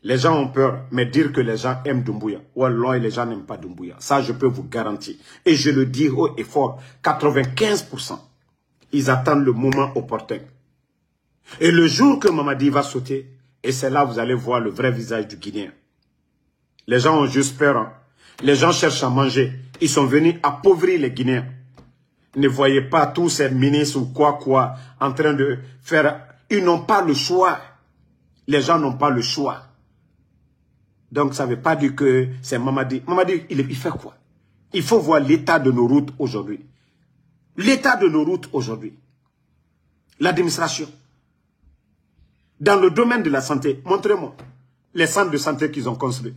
Les gens ont peur, mais dire que les gens aiment Doumbouya, ou alors les gens n'aiment pas Doumbouya, ça je peux vous garantir. Et je le dis haut et fort, 95%, ils attendent le moment opportun. Et le jour que Mamadi va sauter, et c'est là que vous allez voir le vrai visage du Guinéen. Les gens ont juste peur, hein. Les gens cherchent à manger. Ils sont venus appauvrir les Guinéens. Ne voyez pas tous ces ministres ou quoi en train de faire... Ils n'ont pas le choix. Les gens n'ont pas le choix. Donc ça ne veut pas dire que c'est Mamadi. Mamadi, il fait quoi? Il faut voir l'état de nos routes aujourd'hui. L'état de nos routes aujourd'hui. L'administration. Dans le domaine de la santé, montrez-moi les centres de santé qu'ils ont construits.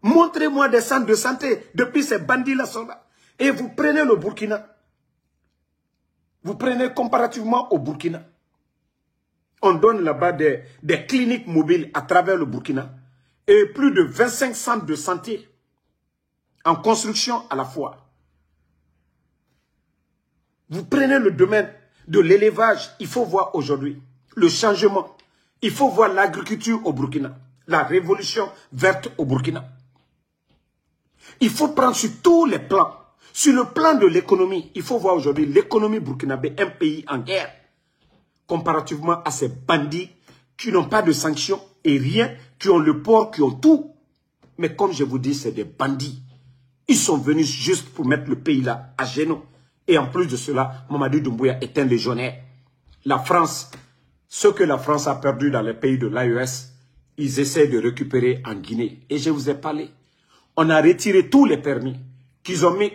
Montrez-moi des centres de santé depuis ces bandits-là sont là. Et vous prenez le Burkina. Vous prenez comparativement au Burkina. On donne là-bas des cliniques mobiles à travers le Burkina. Et plus de 25 centres de santé en construction à la fois. Vous prenez le domaine de l'élevage. Il faut voir aujourd'hui le changement. Il faut voir l'agriculture au Burkina. La révolution verte au Burkina. Il faut prendre sur tous les plans. Sur le plan de l'économie, il faut voir aujourd'hui l'économie burkinabé, un pays en guerre. Comparativement à ces bandits qui n'ont pas de sanctions et rien, qui ont le port, qui ont tout. Mais comme je vous dis, c'est des bandits. Ils sont venus juste pour mettre le pays là à genoux. Et en plus de cela, Mamadi Doumbouya est un légionnaire. La France, ce que la France a perdu dans les pays de l'AES, ils essaient de récupérer en Guinée. Et je vous ai parlé. On a retiré tous les permis. Qu'ils ont mis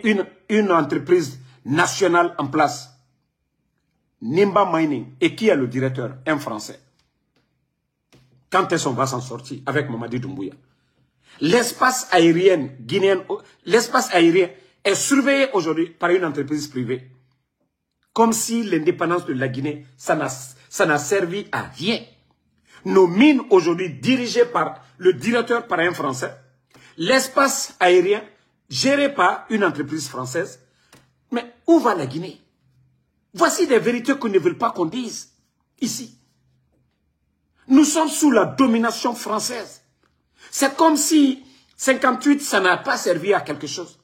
une entreprise nationale en place. Nimba Mining. Et qui est le directeur? Un Français. Quand est-ce qu'on va s'en sortir avec Mamadi Doumbouya? L'espace aérien guinéen, l'espace aérien est surveillé aujourd'hui par une entreprise privée. Comme si l'indépendance de la Guinée, ça n'a servi à rien. Nos mines aujourd'hui dirigées par le directeur, par un Français. L'espace aérien géré par une entreprise française. Mais où va la Guinée? Voici des vérités qu'on ne veut pas qu'on dise ici. Nous sommes sous la domination française. C'est comme si 58, ça n'a pas servi à quelque chose.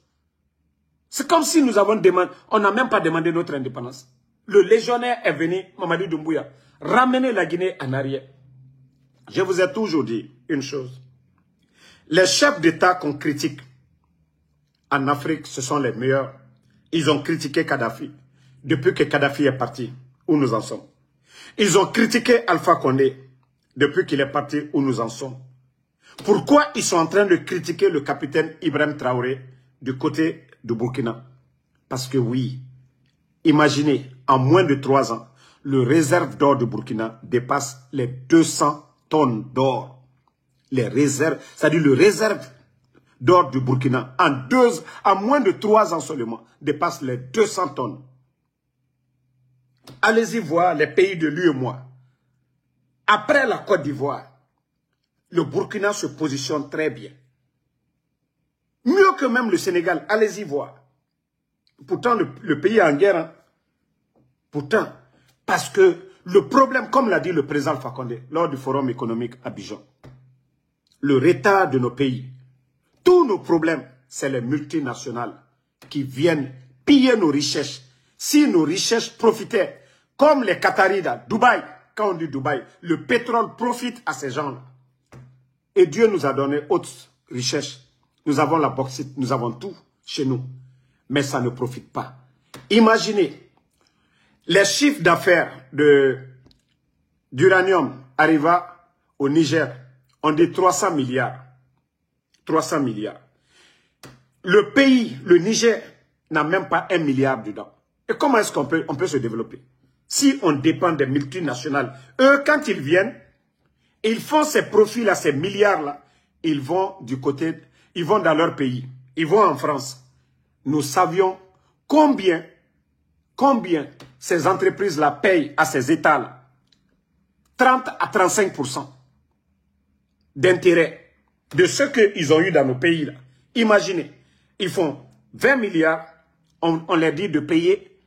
C'est comme si nous avons demandé, on n'a même pas demandé notre indépendance. Le légionnaire est venu, Mamadi Doumbouya, ramener la Guinée en arrière. Je vous ai toujours dit une chose. Les chefs d'État qu'on critique en Afrique, ce sont les meilleurs. Ils ont critiqué Kadhafi. Depuis que Kadhafi est parti, où nous en sommes. Ils ont critiqué Alpha Condé. Depuis qu'il est parti, où nous en sommes. Pourquoi ils sont en train de critiquer le capitaine Ibrahim Traoré du côté du Burkina? Parce que oui, imaginez, en moins de 3 ans, le réserve d'or du Burkina dépasse les 200 tonnes d'or. Les réserves, c'est-à-dire le réserve d'or du Burkina, en moins de 3 ans seulement, dépasse les 200 tonnes. Allez-y voir les pays de l'UEMOA. Après la Côte d'Ivoire, le Burkina se positionne très bien. Mieux que même le Sénégal, allez-y voir. Pourtant, le pays est en guerre. Hein. Pourtant, parce que le problème, comme l'a dit le président Alpha Condé lors du forum économique à Abidjan, le retard de nos pays, tous nos problèmes, c'est les multinationales qui viennent piller nos richesses. Si nos richesses profitaient, comme les Qataris à Dubaï, quand on dit Dubaï, le pétrole profite à ces gens-là. Et Dieu nous a donné haute richesse. Nous avons la bauxite, nous avons tout chez nous. Mais ça ne profite pas. Imaginez, les chiffres d'affaires d'uranium arriva au Niger, on dit 300 milliards. 300 milliards. Le pays, le Niger, n'a même pas 1 milliard dedans. Et comment est-ce qu'on peut se développer? Si on dépend des multinationales, eux, quand ils viennent, ils font ces profits-là, ces milliards-là, ils vont du côté, ils vont dans leur pays, ils vont en France. Nous savions combien ces entreprises-là payent à ces États-là. 30 à 35% d'intérêt de ce qu'ils ont eu dans nos pays-là. Imaginez, ils font 20 milliards, on leur dit de payer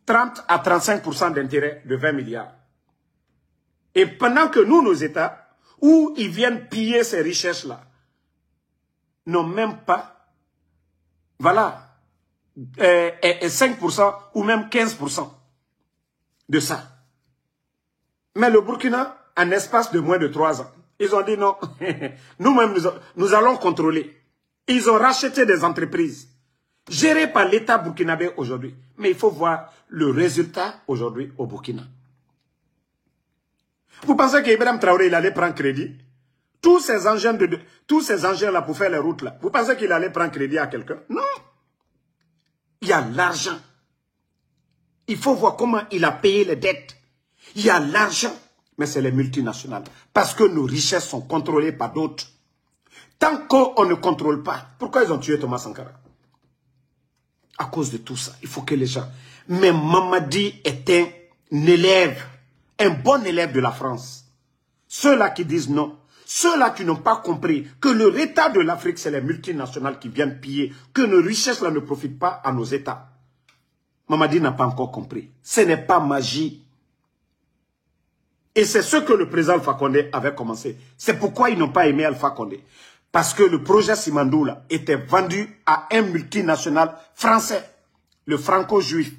30 à 35% d'intérêt de 20 milliards. Et pendant que nous, nos États, où ils viennent piller ces richesses-là, n'ont même pas, voilà, 5% ou même 15% de ça. Mais le Burkina, en espace de moins de 3 ans, ils ont dit non, nous-mêmes, nous allons contrôler. Ils ont racheté des entreprises gérées par l'État burkinabé aujourd'hui. Mais il faut voir le résultat aujourd'hui au Burkina. Vous pensez qu'Ibrahim Traoré, il allait prendre crédit? Tous ces engins-là pour faire les routes là, vous pensez qu'il allait prendre crédit à quelqu'un? Non. Il y a l'argent. Il faut voir comment il a payé les dettes. Il y a l'argent. Mais c'est les multinationales. Parce que nos richesses sont contrôlées par d'autres. Tant qu'on ne contrôle pas, pourquoi ils ont tué Thomas Sankara? À cause de tout ça, il faut que les gens... Mais Mamadi est un élève, un bon élève de la France. Ceux-là qui disent non, ceux-là qui n'ont pas compris que le retard de l'Afrique, c'est les multinationales qui viennent piller, que nos richesses-là ne profitent pas à nos États. Mamadi n'a pas encore compris. Ce n'est pas magie. Et c'est ce que le président Alpha Condé avait commencé. C'est pourquoi ils n'ont pas aimé Alpha Condé. Parce que le projet Simandou là, était vendu à un multinational français, le franco-juif,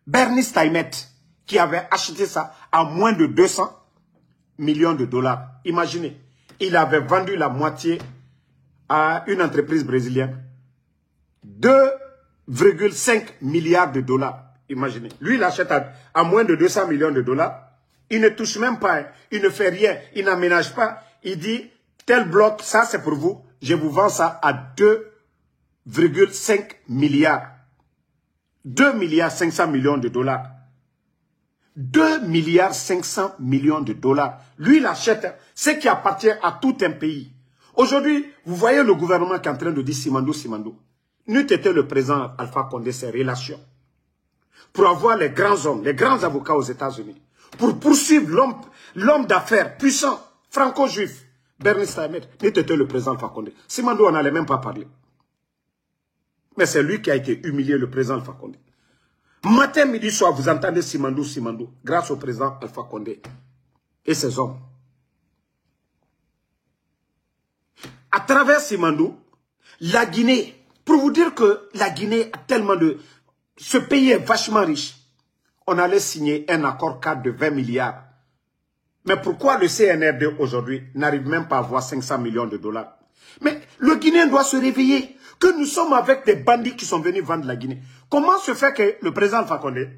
Bernie Steinmet, qui avait acheté ça à moins de 200 millions de dollars. Imaginez, il avait vendu la moitié à une entreprise brésilienne. 2,5 milliards de dollars. Imaginez. Lui, il achète à moins de 200 millions de dollars. Il ne touche même pas, il ne fait rien, il n'aménage pas. Il dit, tel bloc, ça c'est pour vous, je vous vends ça à 2,5 milliards. 2 milliards 500 millions de dollars. 2 milliards 500 millions de dollars. Lui, il achète ce qui appartient à tout un pays. Aujourd'hui, vous voyez le gouvernement qui est en train de dire Simandou, Simandou. N'eût été le président Alpha Condé, ses relations, pour avoir les grands hommes, les grands avocats aux États-Unis, pour poursuivre l'homme d'affaires puissant, franco-juif, Bernie Steinmet, n'eût été le président Alpha Condé. Simandou, on n'allait même pas parler. Mais c'est lui qui a été humilié, le président Alpha Condé. Matin, midi, soir, vous entendez Simandou, Simandou, grâce au président Alpha Condé et ses hommes. À travers Simandou, la Guinée, pour vous dire que la Guinée a tellement de... Ce pays est vachement riche. On allait signer un accord cadre de 20 milliards. Mais pourquoi le CNRD aujourd'hui n'arrive même pas à avoir 500 millions de dollars? Mais le Guinéen doit se réveiller. Que nous sommes avec des bandits qui sont venus vendre la Guinée. Comment se fait que le président Alpha Condé,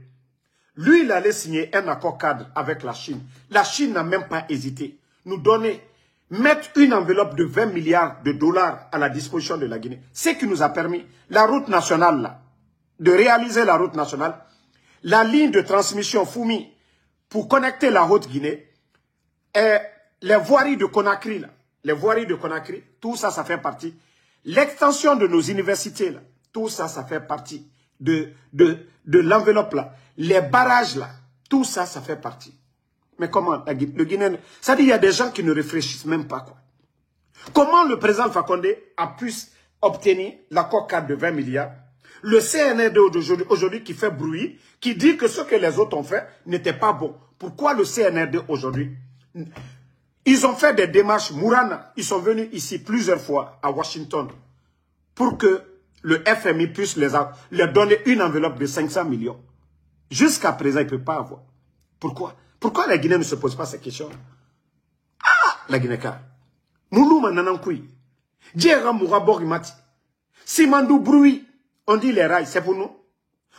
lui, il allait signer un accord cadre avec la Chine. La Chine n'a même pas hésité. Nous donner, mettre une enveloppe de 20 milliards de dollars à la disposition de la Guinée. Ce qui nous a permis, la route nationale, là, de réaliser la route nationale, la ligne de transmission Foumi pour connecter la Haute-Guinée, et les voiries de Conakry, là, les voiries de Conakry, tout ça, ça fait partie. L'extension de nos universités, là, tout ça, ça fait partie de l'enveloppe là. Les barrages là, tout ça, ça fait partie. Mais comment le Guinéen... Ça dit, il y a des gens qui ne réfléchissent même pas, quoi. Comment le président Alpha Condé a pu obtenir l'accord cadre de 20 milliards? Le CNRD aujourd'hui qui fait bruit, qui dit que ce que les autres ont fait n'était pas bon. Pourquoi le CNRD aujourd'hui? Ils ont fait des démarches. Mourana, ils sont venus ici plusieurs fois à Washington pour que le FMI puisse leur donner une enveloppe de 500 millions. Jusqu'à présent, ils ne peuvent pas avoir. Pourquoi? Pourquoi la Guinée ne se pose pas ces questions? Ah, la Guinée-Ka. Moulouma Nanankoui. Djera Mourabor Imati. Simandou bruit. On dit les rails, c'est pour nous.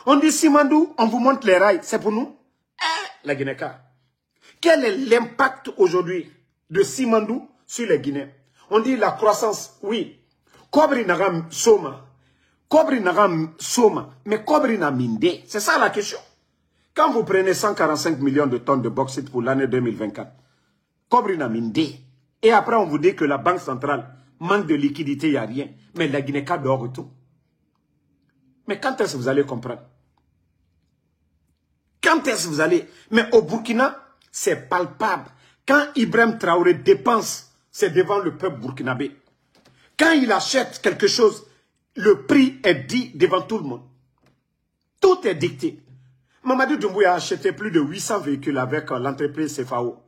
On dit Simandou, on vous montre les rails, c'est pour nous. Eh, la Guinée-Ka. Quel est l'impact aujourd'hui de Simandou sur les Guinéens? On dit la croissance, oui. Kobri Nagam Soma. Kobri Nagam Soma. Mais Kobri Naminde. C'est ça la question. Quand vous prenez 145 millions de tonnes de bauxite pour l'année 2024, Kobri Naminde. Et après on vous dit que la Banque centrale manque de liquidité, il n'y a rien. Mais la Guinée-Ka dort et tout. Mais quand est-ce que vous allez comprendre? Quand est-ce que vous allez... Mais au Burkina, c'est palpable. Quand Ibrahim Traoré dépense, c'est devant le peuple burkinabé. Quand il achète quelque chose, Le prix est dit devant tout le monde. Tout est dicté. Mamadi Doumbouya a acheté plus de 800 véhicules avec l'entreprise CFAO.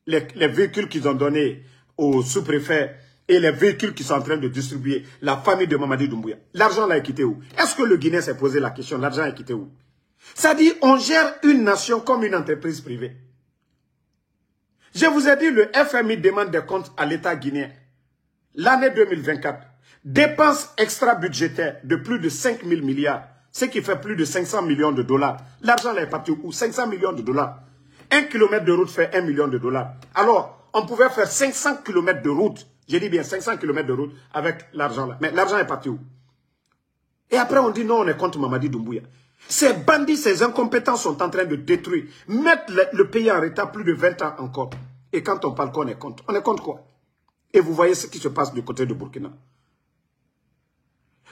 Les véhicules qu'ils ont donnés aux sous-préfets et les véhicules qu'ils sont en train de distribuer, la famille de Mamadi Doumbouya. L'argent là est quitté où? Est-ce que le Guinéen s'est posé la question, l'argent est quitté où? Ça dit, on gère une nation comme une entreprise privée. Je vous ai dit, le FMI demande des comptes à l'État guinéen. L'année 2024, dépenses extra-budgétaires de plus de 5 000 milliards, ce qui fait plus de 500 millions de dollars. L'argent là est parti où? 500 millions de dollars. 1 kilomètre de route fait 1 million de dollars. Alors, on pouvait faire 500 kilomètres de route. J'ai dit bien 500 kilomètres de route avec l'argent là. Mais l'argent est parti où? Et après, on dit non, on est contre Mamadi Doumbouya. Ces bandits, ces incompétents sont en train de détruire, mettre le pays en retard plus de 20 ans encore. Et quand on parle qu'on est contre, on est contre quoi? Et vous voyez ce qui se passe du côté de Burkina.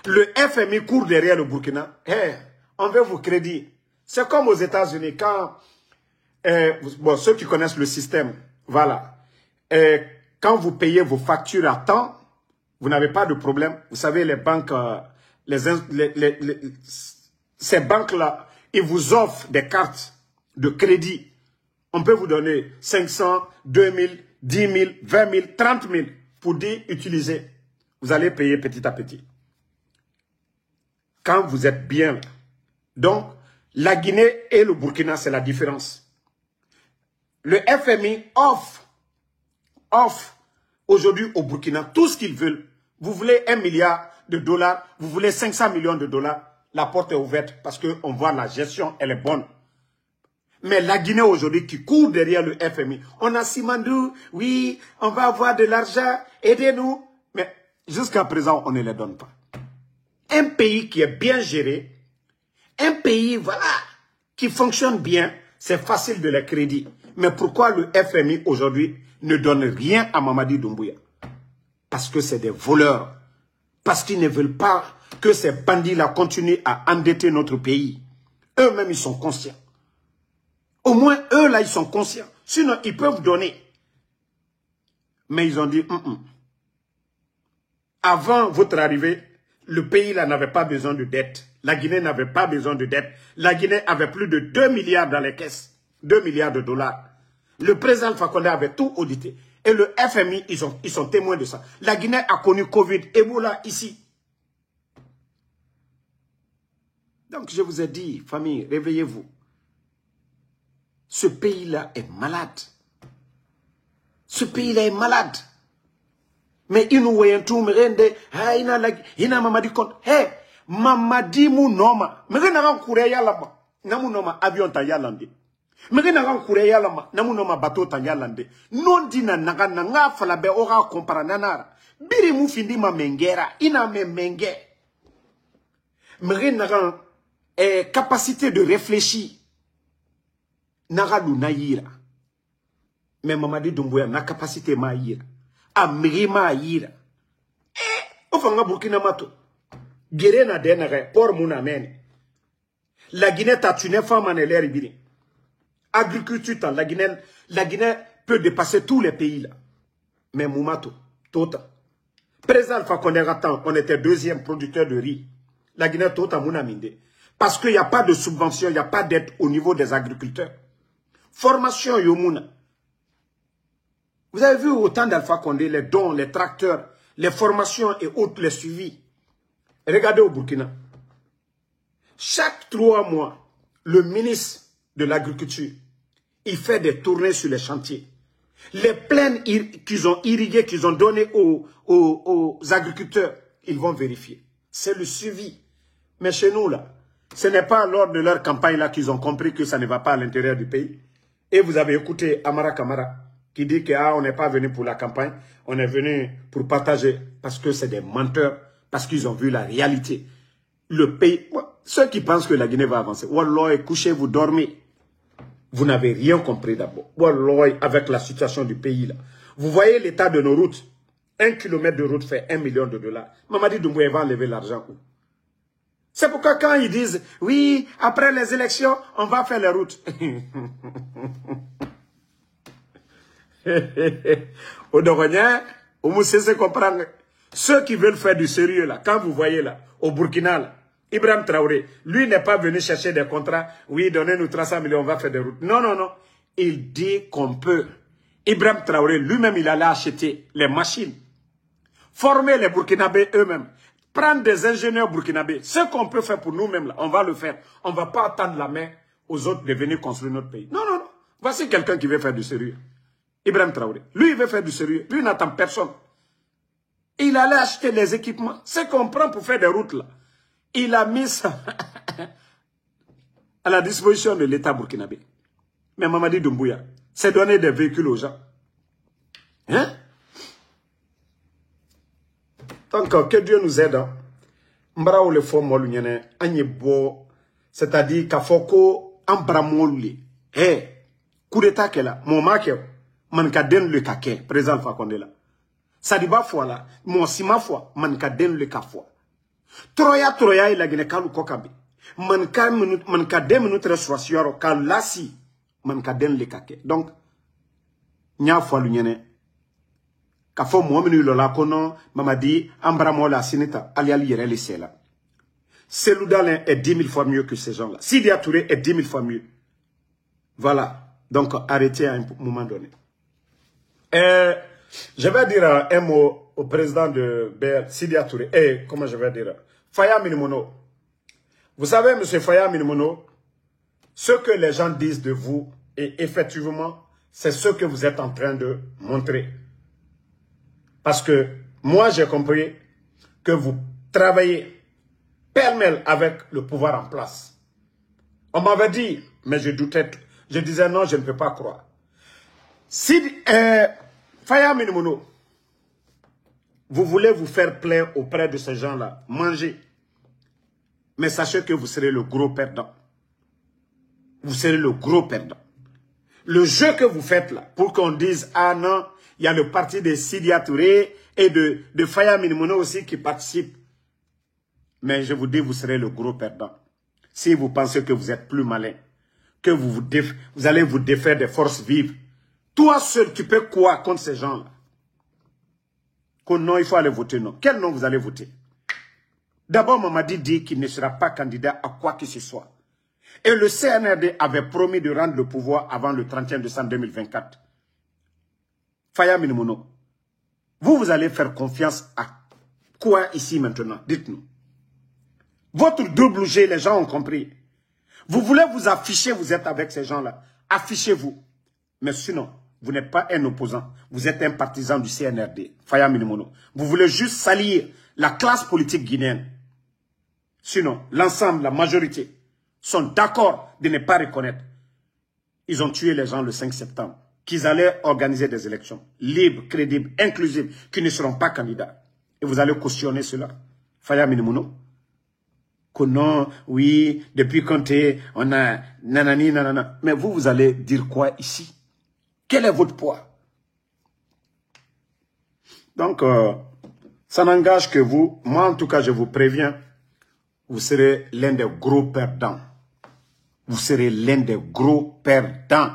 Le FMI court derrière le Burkina. Hey, on veut vous crédit. C'est comme aux États-Unis, quand, bon, ceux qui connaissent le système, voilà. Quand vous payez vos factures à temps, vous n'avez pas de problème. Vous savez, les banques, ces banques-là, ils vous offrent des cartes de crédit. On peut vous donner 500, 2000, 10 000, 20 000, 30 000 pour dire utiliser. Vous allez payer petit à petit. Quand vous êtes bien. Donc, la Guinée et le Burkina, c'est la différence. Le FMI offre aujourd'hui au Burkina tout ce qu'ils veulent. Vous voulez 1 milliard de dollars, vous voulez 500 millions de dollars, la porte est ouverte parce qu'on voit la gestion, elle est bonne. Mais la Guinée aujourd'hui qui court derrière le FMI, on a Simandou, oui, on va avoir de l'argent, aidez-nous. Mais jusqu'à présent, on ne les donne pas. Un pays qui est bien géré, un pays, voilà, qui fonctionne bien, c'est facile de les crédits. Mais pourquoi le FMI aujourd'hui ne donne rien à Mamadi Doumbouya? Parce que c'est des voleurs. Parce qu'ils ne veulent pas que ces bandits-là continuent à endetter notre pays. Eux-mêmes, ils sont conscients. Au moins, eux, là, ils sont conscients. Sinon, ils peuvent donner. Mais ils ont dit, Avant votre arrivée, le pays, là, n'avait pas besoin de dette. La Guinée n'avait pas besoin de dette. La Guinée avait plus de 2 milliards dans les caisses. 2 milliards de dollars. Le président Alpha Condé avait tout audité. Et le FMI, ils sont témoins de ça. La Guinée a connu Covid, Ebola ici. Donc, je vous ai dit, famille, réveillez-vous. Ce pays-là est malade. Ce pays-là est malade. Mais il nous voit tout, mais il n'a Mamadi compte. Hé, Mamadi Mounoma. Mais il n'a pas couru yalama. Namunoma avion ta yalande. Mais il n'a pas couru yalama. Namunoma bateau ta yalande. Non dina naga nanga falabe ora compara nanara. Biri mufindi ma mengera. Ina me menge. Mais il n'a pas capacité de réfléchir. Naga lunayira. Mais Mamadi Doumbouya n'a capacité ma yira. Amiri ma yira. Ofanga Burkina Mato. Guéré na denere por muna meni. La Guinée t'a tué femme en l'air ibiri. Agriculture, la Guinée peut dépasser tous les pays là. Mais Moumato, Tota. Président Alpha Condé Ratan, on était deuxième producteur de riz. La Guinée Tota Mouna Minde. Parce qu'il n'y a pas de subvention, il n'y a pas d'aide au niveau des agriculteurs. Formation Yomuna. Vous avez vu au temps d'Alpha Condé, les dons, les tracteurs, les formations et autres, les suivis. Regardez au Burkina. Chaque 3 mois, le ministre de l'Agriculture, il fait des tournées sur les chantiers. Les plaines qu'ils ont irriguées, qu'ils ont données aux agriculteurs, ils vont vérifier. C'est le suivi. Mais chez nous, là, ce n'est pas lors de leur campagne là qu'ils ont compris que ça ne va pas à l'intérieur du pays. Et vous avez écouté Amara Kamara qui dit qu'on n'est pas venu pour la campagne, on est venu pour partager parce que c'est des menteurs, parce qu'ils ont vu la réalité. Le pays, ceux qui pensent que la Guinée va avancer, Wallah, couchez-vous, dormez. Vous n'avez rien compris d'abord. Wallah, avec la situation du pays là. Vous voyez l'état de nos routes. 1 kilomètre de route fait 1 million de dollars. Mamadi Doumbouya va enlever l'argent où? C'est pourquoi quand ils disent, oui, après les élections, on va faire les routes. Ceux qui veulent faire du sérieux là, quand vous voyez là, au Burkina, là, Ibrahim Traoré, lui n'est pas venu chercher des contrats. Oui, donnez-nous 300 millions, on va faire des routes. Non, non, non. Il dit qu'on peut. Ibrahim Traoré, lui-même, il allait acheter les machines. Former les Burkinabés eux-mêmes. Prendre des ingénieurs burkinabés. Ce qu'on peut faire pour nous-mêmes, on va le faire. On ne va pas attendre la main aux autres de venir construire notre pays. Non, non, non. Voici quelqu'un qui veut faire du sérieux. Ibrahim Traoré. Lui, il veut faire du sérieux. Lui, il n'attend personne. Il allait acheter les équipements. Ce qu'on prend pour faire des routes, là. Il a mis ça à la disposition de l'État burkinabé. Mais Mamadi Doumbouya, c'est donner des véhicules aux gens. Hein? Donc, que Dieu nous aide. Mbara le fo molu nyene anyebo, c'est-à-dire kafoko ambramoli. Eh, coup d'état kela, mon make man ka den le kake, président Fakonde la. Sadiba fois là, mon sima fois man ka den le kafwa. Troya ila gine kalu kokabe. Man ka den minute restauration ka lasi man ka den le kake. Donc nya fois lu nyene kafo muaminu lola kono mamadi ambramola sinita aliali yere le sela. Selou Dalein est 10 000 fois mieux que ces gens-là. Sidya Touré est 10 000 fois mieux. Voilà. Donc arrêtez à un moment donné. Je vais dire un mot au président de BR, Sidya Touré. Comment je vais dire? Faya Minimono. Vous savez, M. Faya Minimono, ce que les gens disent de vous, et effectivement, c'est ce que vous êtes en train de montrer. Parce que moi, j'ai compris que vous travaillez pêle-mêle avec le pouvoir en place. On m'avait dit, mais je doutais, je disais non, je ne peux pas croire. Si Faya Minimono, vous voulez vous faire plaire auprès de ces gens-là, mangez. Mais sachez que vous serez le gros perdant. Vous serez le gros perdant. Le jeu que vous faites là, pour qu'on dise, ah non, il y a le parti de Sidya Touré et de Faya Minimono aussi qui participent. Mais je vous dis, vous serez le gros perdant. Si vous pensez que vous êtes plus malin, que vous allez vous défaire des forces vives. Toi seul, tu peux quoi contre ces gens-là? Que non, il faut aller voter non. Quel nom vous allez voter? D'abord, Mamadi dit qu'il ne sera pas candidat à quoi que ce soit. Et le CNRD avait promis de rendre le pouvoir avant le 31 décembre 2024. Faya Minimono, vous allez faire confiance à quoi ici maintenant? Dites-nous. Votre double G, les gens ont compris. Vous voulez vous afficher, vous êtes avec ces gens-là. Affichez-vous. Mais sinon, vous n'êtes pas un opposant. Vous êtes un partisan du CNRD. Faya Minimono. Vous voulez juste salir la classe politique guinéenne. Sinon, l'ensemble, la majorité, sont d'accord de ne pas reconnaître. Ils ont tué les gens le 5 septembre. Qu'ils allaient organiser des élections libres, crédibles, inclusives, qui ne seront pas candidats. Et vous allez cautionner cela. Faya Minimono. Que non, oui, depuis Conté, on a nanani, nanana. Mais vous allez dire quoi ici? Quel est votre poids? Donc, ça n'engage que vous. Moi, en tout cas, je vous préviens, vous serez l'un des gros perdants. Vous serez l'un des gros perdants.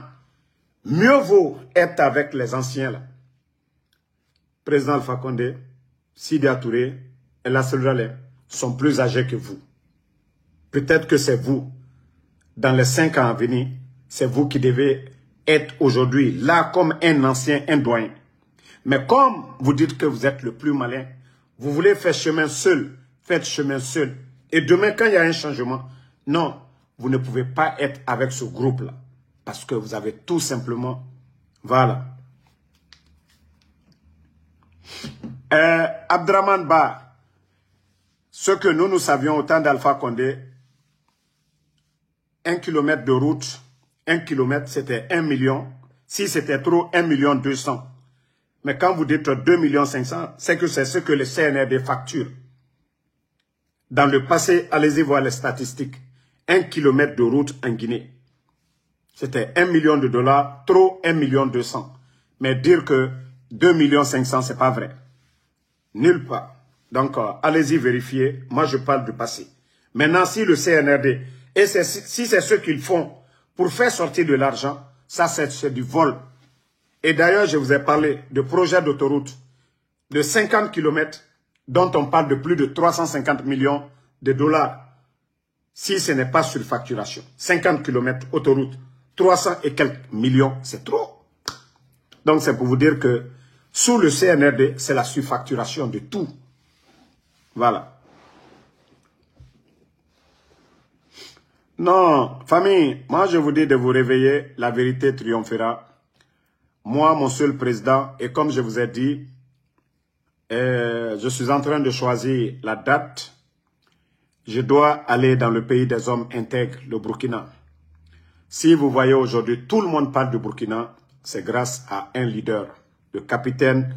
Mieux vaut être avec les anciens là. Président Alpha Condé, Sidya Touré et la Selou Dalein sont plus âgés que vous. Peut-être que c'est vous, dans les 5 ans à venir, c'est vous qui devez être aujourd'hui là comme un ancien, un doyen. Mais comme vous dites que vous êtes le plus malin, vous voulez faire chemin seul, faites chemin seul. Et demain, quand il y a un changement, non, vous ne pouvez pas être avec ce groupe-là. Parce que vous avez tout simplement, voilà. Abdraman Ba, ce que nous savions au temps d'Alpha Condé, 1 kilomètre de route, 1 kilomètre, c'était 1 million. Si c'était trop, 1 200 000. Mais quand vous dites 2 500 000, c'est que c'est ce que le CNRD facture. Dans le passé, allez-y voir les statistiques. 1 kilomètre de route en Guinée. C'était 1 million de dollars, trop 1 200 000. Mais dire que 2 500 000, c'est pas vrai. Nulle part. Donc, allez-y vérifier. Moi, je parle du passé. Maintenant, si le CNRD, et si c'est ce qu'ils font pour faire sortir de l'argent, ça, c'est du vol. Et d'ailleurs, je vous ai parlé de projets d'autoroute de 50 km dont on parle de plus de 350 millions de dollars si ce n'est pas surfacturation. 50 km autoroute, 300 et quelques millions, c'est trop. Donc c'est pour vous dire que sous le CNRD, c'est la surfacturation de tout. Voilà. Non, famille, moi je vous dis de vous réveiller, la vérité triomphera. Moi, mon seul président, et comme je vous ai dit, je suis en train de choisir la date. Je dois aller dans le pays des hommes intègres, le Burkina. Si vous voyez aujourd'hui, tout le monde parle du Burkina, c'est grâce à un leader, le capitaine,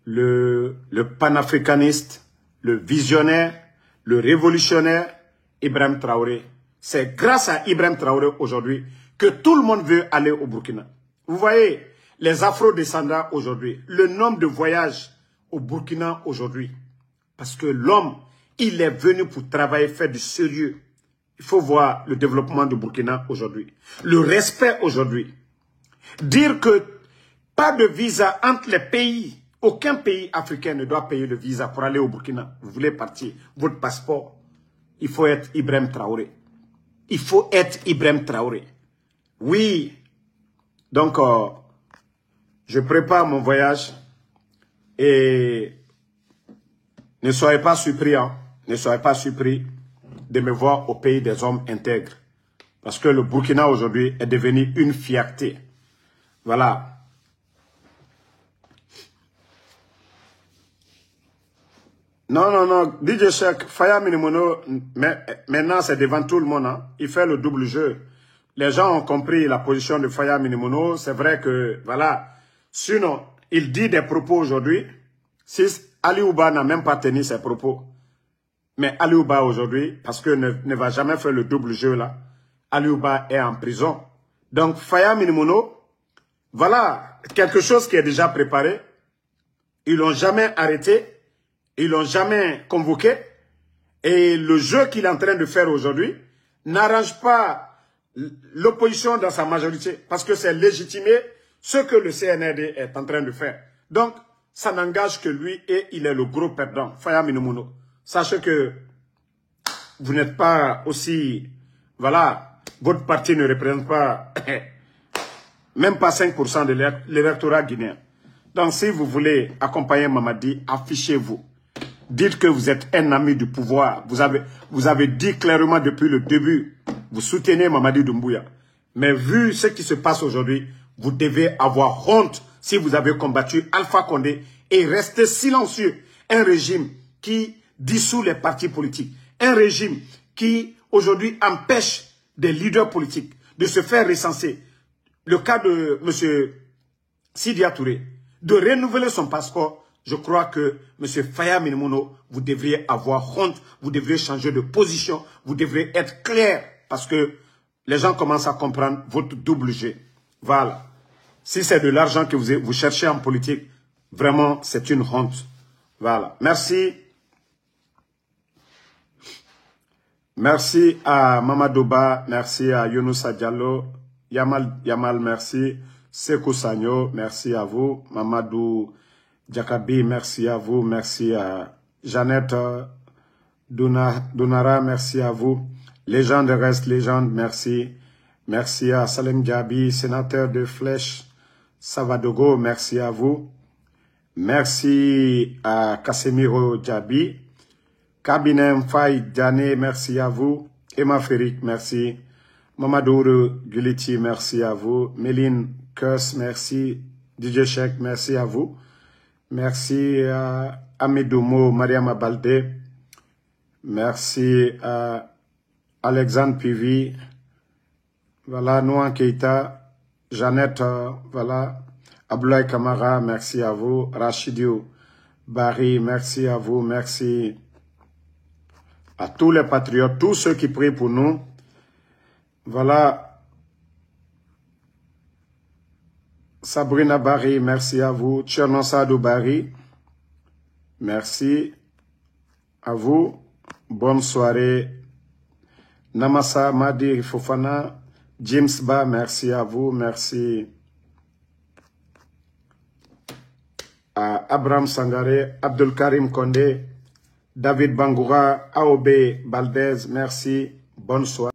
le panafricaniste, le visionnaire, le révolutionnaire, Ibrahim Traoré. C'est grâce à Ibrahim Traoré aujourd'hui que tout le monde veut aller au Burkina. Vous voyez, les afro-descendants aujourd'hui, le nombre de voyages au Burkina aujourd'hui. Parce que l'homme, il est venu pour travailler, faire du sérieux. Il faut voir le développement du Burkina aujourd'hui. Le respect aujourd'hui. Dire que pas de visa entre les pays. Aucun pays africain ne doit payer le visa pour aller au Burkina. Vous voulez partir, votre passeport. Il faut être Ibrahim Traoré. Il faut être Ibrahim Traoré. Oui. Donc, je prépare mon voyage. Et ne soyez pas surpris, hein. Ne soyez pas surpris de me voir au pays des hommes intègres. Parce que le Burkina aujourd'hui est devenu une fierté. Voilà. Non, non, non. DJ Cheikh, Faya Minimono, maintenant c'est devant tout le monde. Hein. Il fait le double jeu. Les gens ont compris la position de Faya Minimono. C'est vrai que, voilà. Sinon, il dit des propos aujourd'hui. Si Ali Ouba n'a même pas tenu ses propos. Mais Ali Ouba aujourd'hui, parce que ne va jamais faire le double jeu là. Ali Ouba est en prison. Donc, Faya Minimono, voilà quelque chose qui est déjà préparé. Ils l'ont jamais arrêté. Ils l'ont jamais convoqué. Et le jeu qu'il est en train de faire aujourd'hui n'arrange pas l'opposition dans sa majorité. Parce que c'est légitimer ce que le CNRD est en train de faire. Donc, ça n'engage que lui et il est le gros perdant. Faya Minimono. Sachez que vous n'êtes pas aussi... Voilà, votre parti ne représente pas... même pas 5% de l'électorat guinéen. Donc, si vous voulez accompagner Mamadi, affichez-vous. Dites que vous êtes un ami du pouvoir. Vous avez dit clairement depuis le début, vous soutenez Mamadi Doumbouya. Mais vu ce qui se passe aujourd'hui, vous devez avoir honte si vous avez combattu Alpha Condé et rester silencieux. Un régime qui dissout les partis politiques. Un régime qui aujourd'hui empêche des leaders politiques de se faire recenser. Le cas de M. Sidia Touré, de renouveler son passeport. Je crois que M. Faya Minimono, vous devriez avoir honte, vous devriez changer de position, vous devriez être clair parce que les gens commencent à comprendre votre double jeu. Voilà. Si c'est de l'argent que vous cherchez en politique, vraiment, c'est une honte. Voilà. Merci. Merci à Mamadouba, merci à Younousa Diallo, Yamal, merci. Sekou Sanyo, merci à vous. Mamadou Djakabi, merci à vous. Merci à Jeannette Dounara, merci à vous. Légende reste légende, merci. Merci à Salem Djabi, sénateur de Flèche Savadogo, merci à vous. Merci à Casemiro Djabi. Kabinem Faye Diane, merci à vous. Emma Ferik, merci. Mamadou Guliti, merci à vous. Méline Kers, merci. DJ Cheikh, merci à vous. Merci à Amidoumo, Mariama Baldé. Merci à Alexandre Pivi. Voilà, Nouan Keita. Jeannette, voilà. Abdoulaye Kamara, merci à vous. Rachidiou Barry, merci à vous. Merci à tous les patriotes, tous ceux qui prient pour nous. Voilà. Sabrina Barry, merci à vous. Tchernosadou Barry, merci à vous. Bonne soirée. Namasa Madi Fofana, James Ba, merci à vous. Merci à Abraham Sangaré, Abdul Karim Kondé, David Bangoura, AOB Baldez, merci. Bonne soirée.